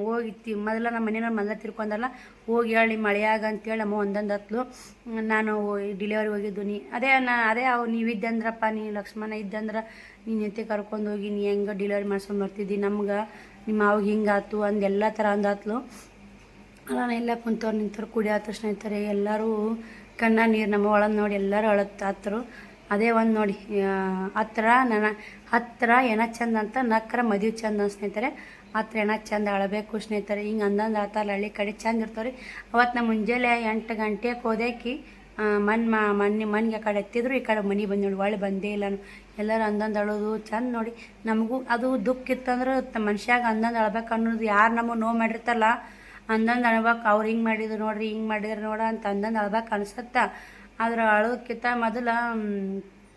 ಹೋಗಿ ಮೊದಲ ನಮ್ಮ ಮನೆಯವ್ರು ಮೊದಲ ತಿರ್ಕೊಂಡಲ್ಲ, ಹೋಗಿ ಹೇಳಿ ಮಳೆಯಾಗ ಅಂತೇಳಿ ನಮ್ಮ ಒಂದೊಂದು ಹತ್ಲು ನಾನು ಡಿಲಿವರಿ ಹೋಗಿದ್ದು. ಅದೇ ನೀವಿದ್ದೆ ಅಂದ್ರಪ್ಪ, ನೀ ಲಕ್ಷ್ಮಣ ಇದ್ದಂದ್ರೆ ನೀನು ಎತ್ತಿ ಕರ್ಕೊಂಡು ಹೋಗಿ ನೀ ಹೆಂಗೆ ಡಿಲಿವರಿ ಮಾಡ್ಸ್ಕೊಂಡು ಬರ್ತಿದ್ದಿ, ನಮ್ಗೆ ನಿಮ್ಮ ಅವಾಗ ಹಿಂಗಾತು ಅಂದು ಎಲ್ಲ ಥರ ಅಂದಾತ್ಲು. ನಾನು ಎಲ್ಲ ಕುಂತವ್ರು ನಿಂತವ್ರು ಕುಡಿಯತ್ತ ಸ್ನೇಹಿತರೆ, ಎಲ್ಲರೂ ಕಣ್ಣ ನೀರು ನಮ್ಮ ಒಳಗೆ ನೋಡಿ ಎಲ್ಲರೂ ಅಳತ್ತಾತ್ರು. ಅದೇ ಒಂದು ನೋಡಿ ಹತ್ತಿರ ಏನ ಚಂದ ಅಂತ ನಕ್ಕರ ಮದುವೆ ಚಂದ ಸ್ನೇಹಿತರೆ. ಹತ್ರ ಏನ ಚಂದ ಅಳಬೇಕು ಸ್ನೇಹಿತರೆ. ಹಿಂಗೆ ಅಂದಂದು ಅಳ್ತಾರಲ್ಲ ಹಳ್ಳಿ ಕಡೆ ಚಂದ ಇರ್ತಾವ್ರಿ. ಅವತ್ತು ನಮ್ಮ ಮುಂಜಾನೆ 8 ಗಂಟೆಗೆ ಹೋದೇಕಿ ಮನೆಗೆ ಆ ಕಡೆ ಎತ್ತಿದ್ರು, ಈ ಕಡೆ ಮನೆ ಬಂದು ನೋಡಿ ಒಳ್ಳೆ ಬಂದೇ ಇಲ್ಲ. ಎಲ್ಲರೂ ಅಂದಂದು ಅಳೋದು ಚಂದ ನೋಡಿ. ನಮಗೂ ಅದು ದುಃಖ ಇತ್ತಂದ್ರೆ ಮನುಷ್ಯಾಗ ಅಂದಂದು ಅಳ್ಬೇಕು ಅನ್ನೋದು, ಯಾರು ನಮಗೆ ನೋವು ಮಾಡಿರ್ತಾರಲ್ಲ ಅಂದಂದು ಅಳ್ಬೇಕು. ಅವ್ರು ಹಿಂಗೆ ಮಾಡಿದ್ರು ನೋಡ್ರಿ, ಹಿಂಗೆ ಮಾಡಿದ್ರು ನೋಡ ಅಂತ ಅಂದಂದು ಅಳ್ಬೇಕು ಅನ್ಸತ್ತೆ. ಆದ್ರೆ ಅಳೋದಕ್ಕಿಂತ ಮೊದಲು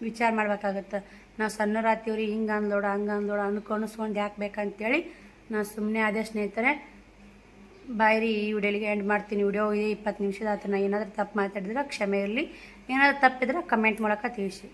ವಿಚಾರ ಮಾಡ್ಬೇಕಾಗತ್ತೆ. ನಾವು ಸಣ್ಣರಾತೀವ್ರಿ, ಹಿಂಗೆ ಅಂದೋಡ ಹಂಗೆ ಅಂದೋಡ ಅನ್ಕೊಂಡು ಯಾಕೆ ಬೇಕಂತೇಳಿ ನಾನು ಸುಮ್ಮನೆ ಅದೇ ಸ್ನೇಹಿತರೆ. ಬಾಯ್ರಿ, ಈ ವಿಡಿಯೋಲಿಗೆ ಎಂಡ್ ಮಾಡ್ತೀನಿ. ವಿಡಿಯೋ ಇದೆ 20 ನಿಮಿಷದ ಆಯ್ತು. ನಾನು ಏನಾದರೂ ತಪ್ಪು ಮಾತಾಡಿದ್ರೆ ಕ್ಷಮೆ ಇರಲಿ. ಏನಾದರೂ ತಪ್ಪಿದ್ರೆ ಕಮೆಂಟ್ ಮೂಲಕ ತಿಳಿಸಿ.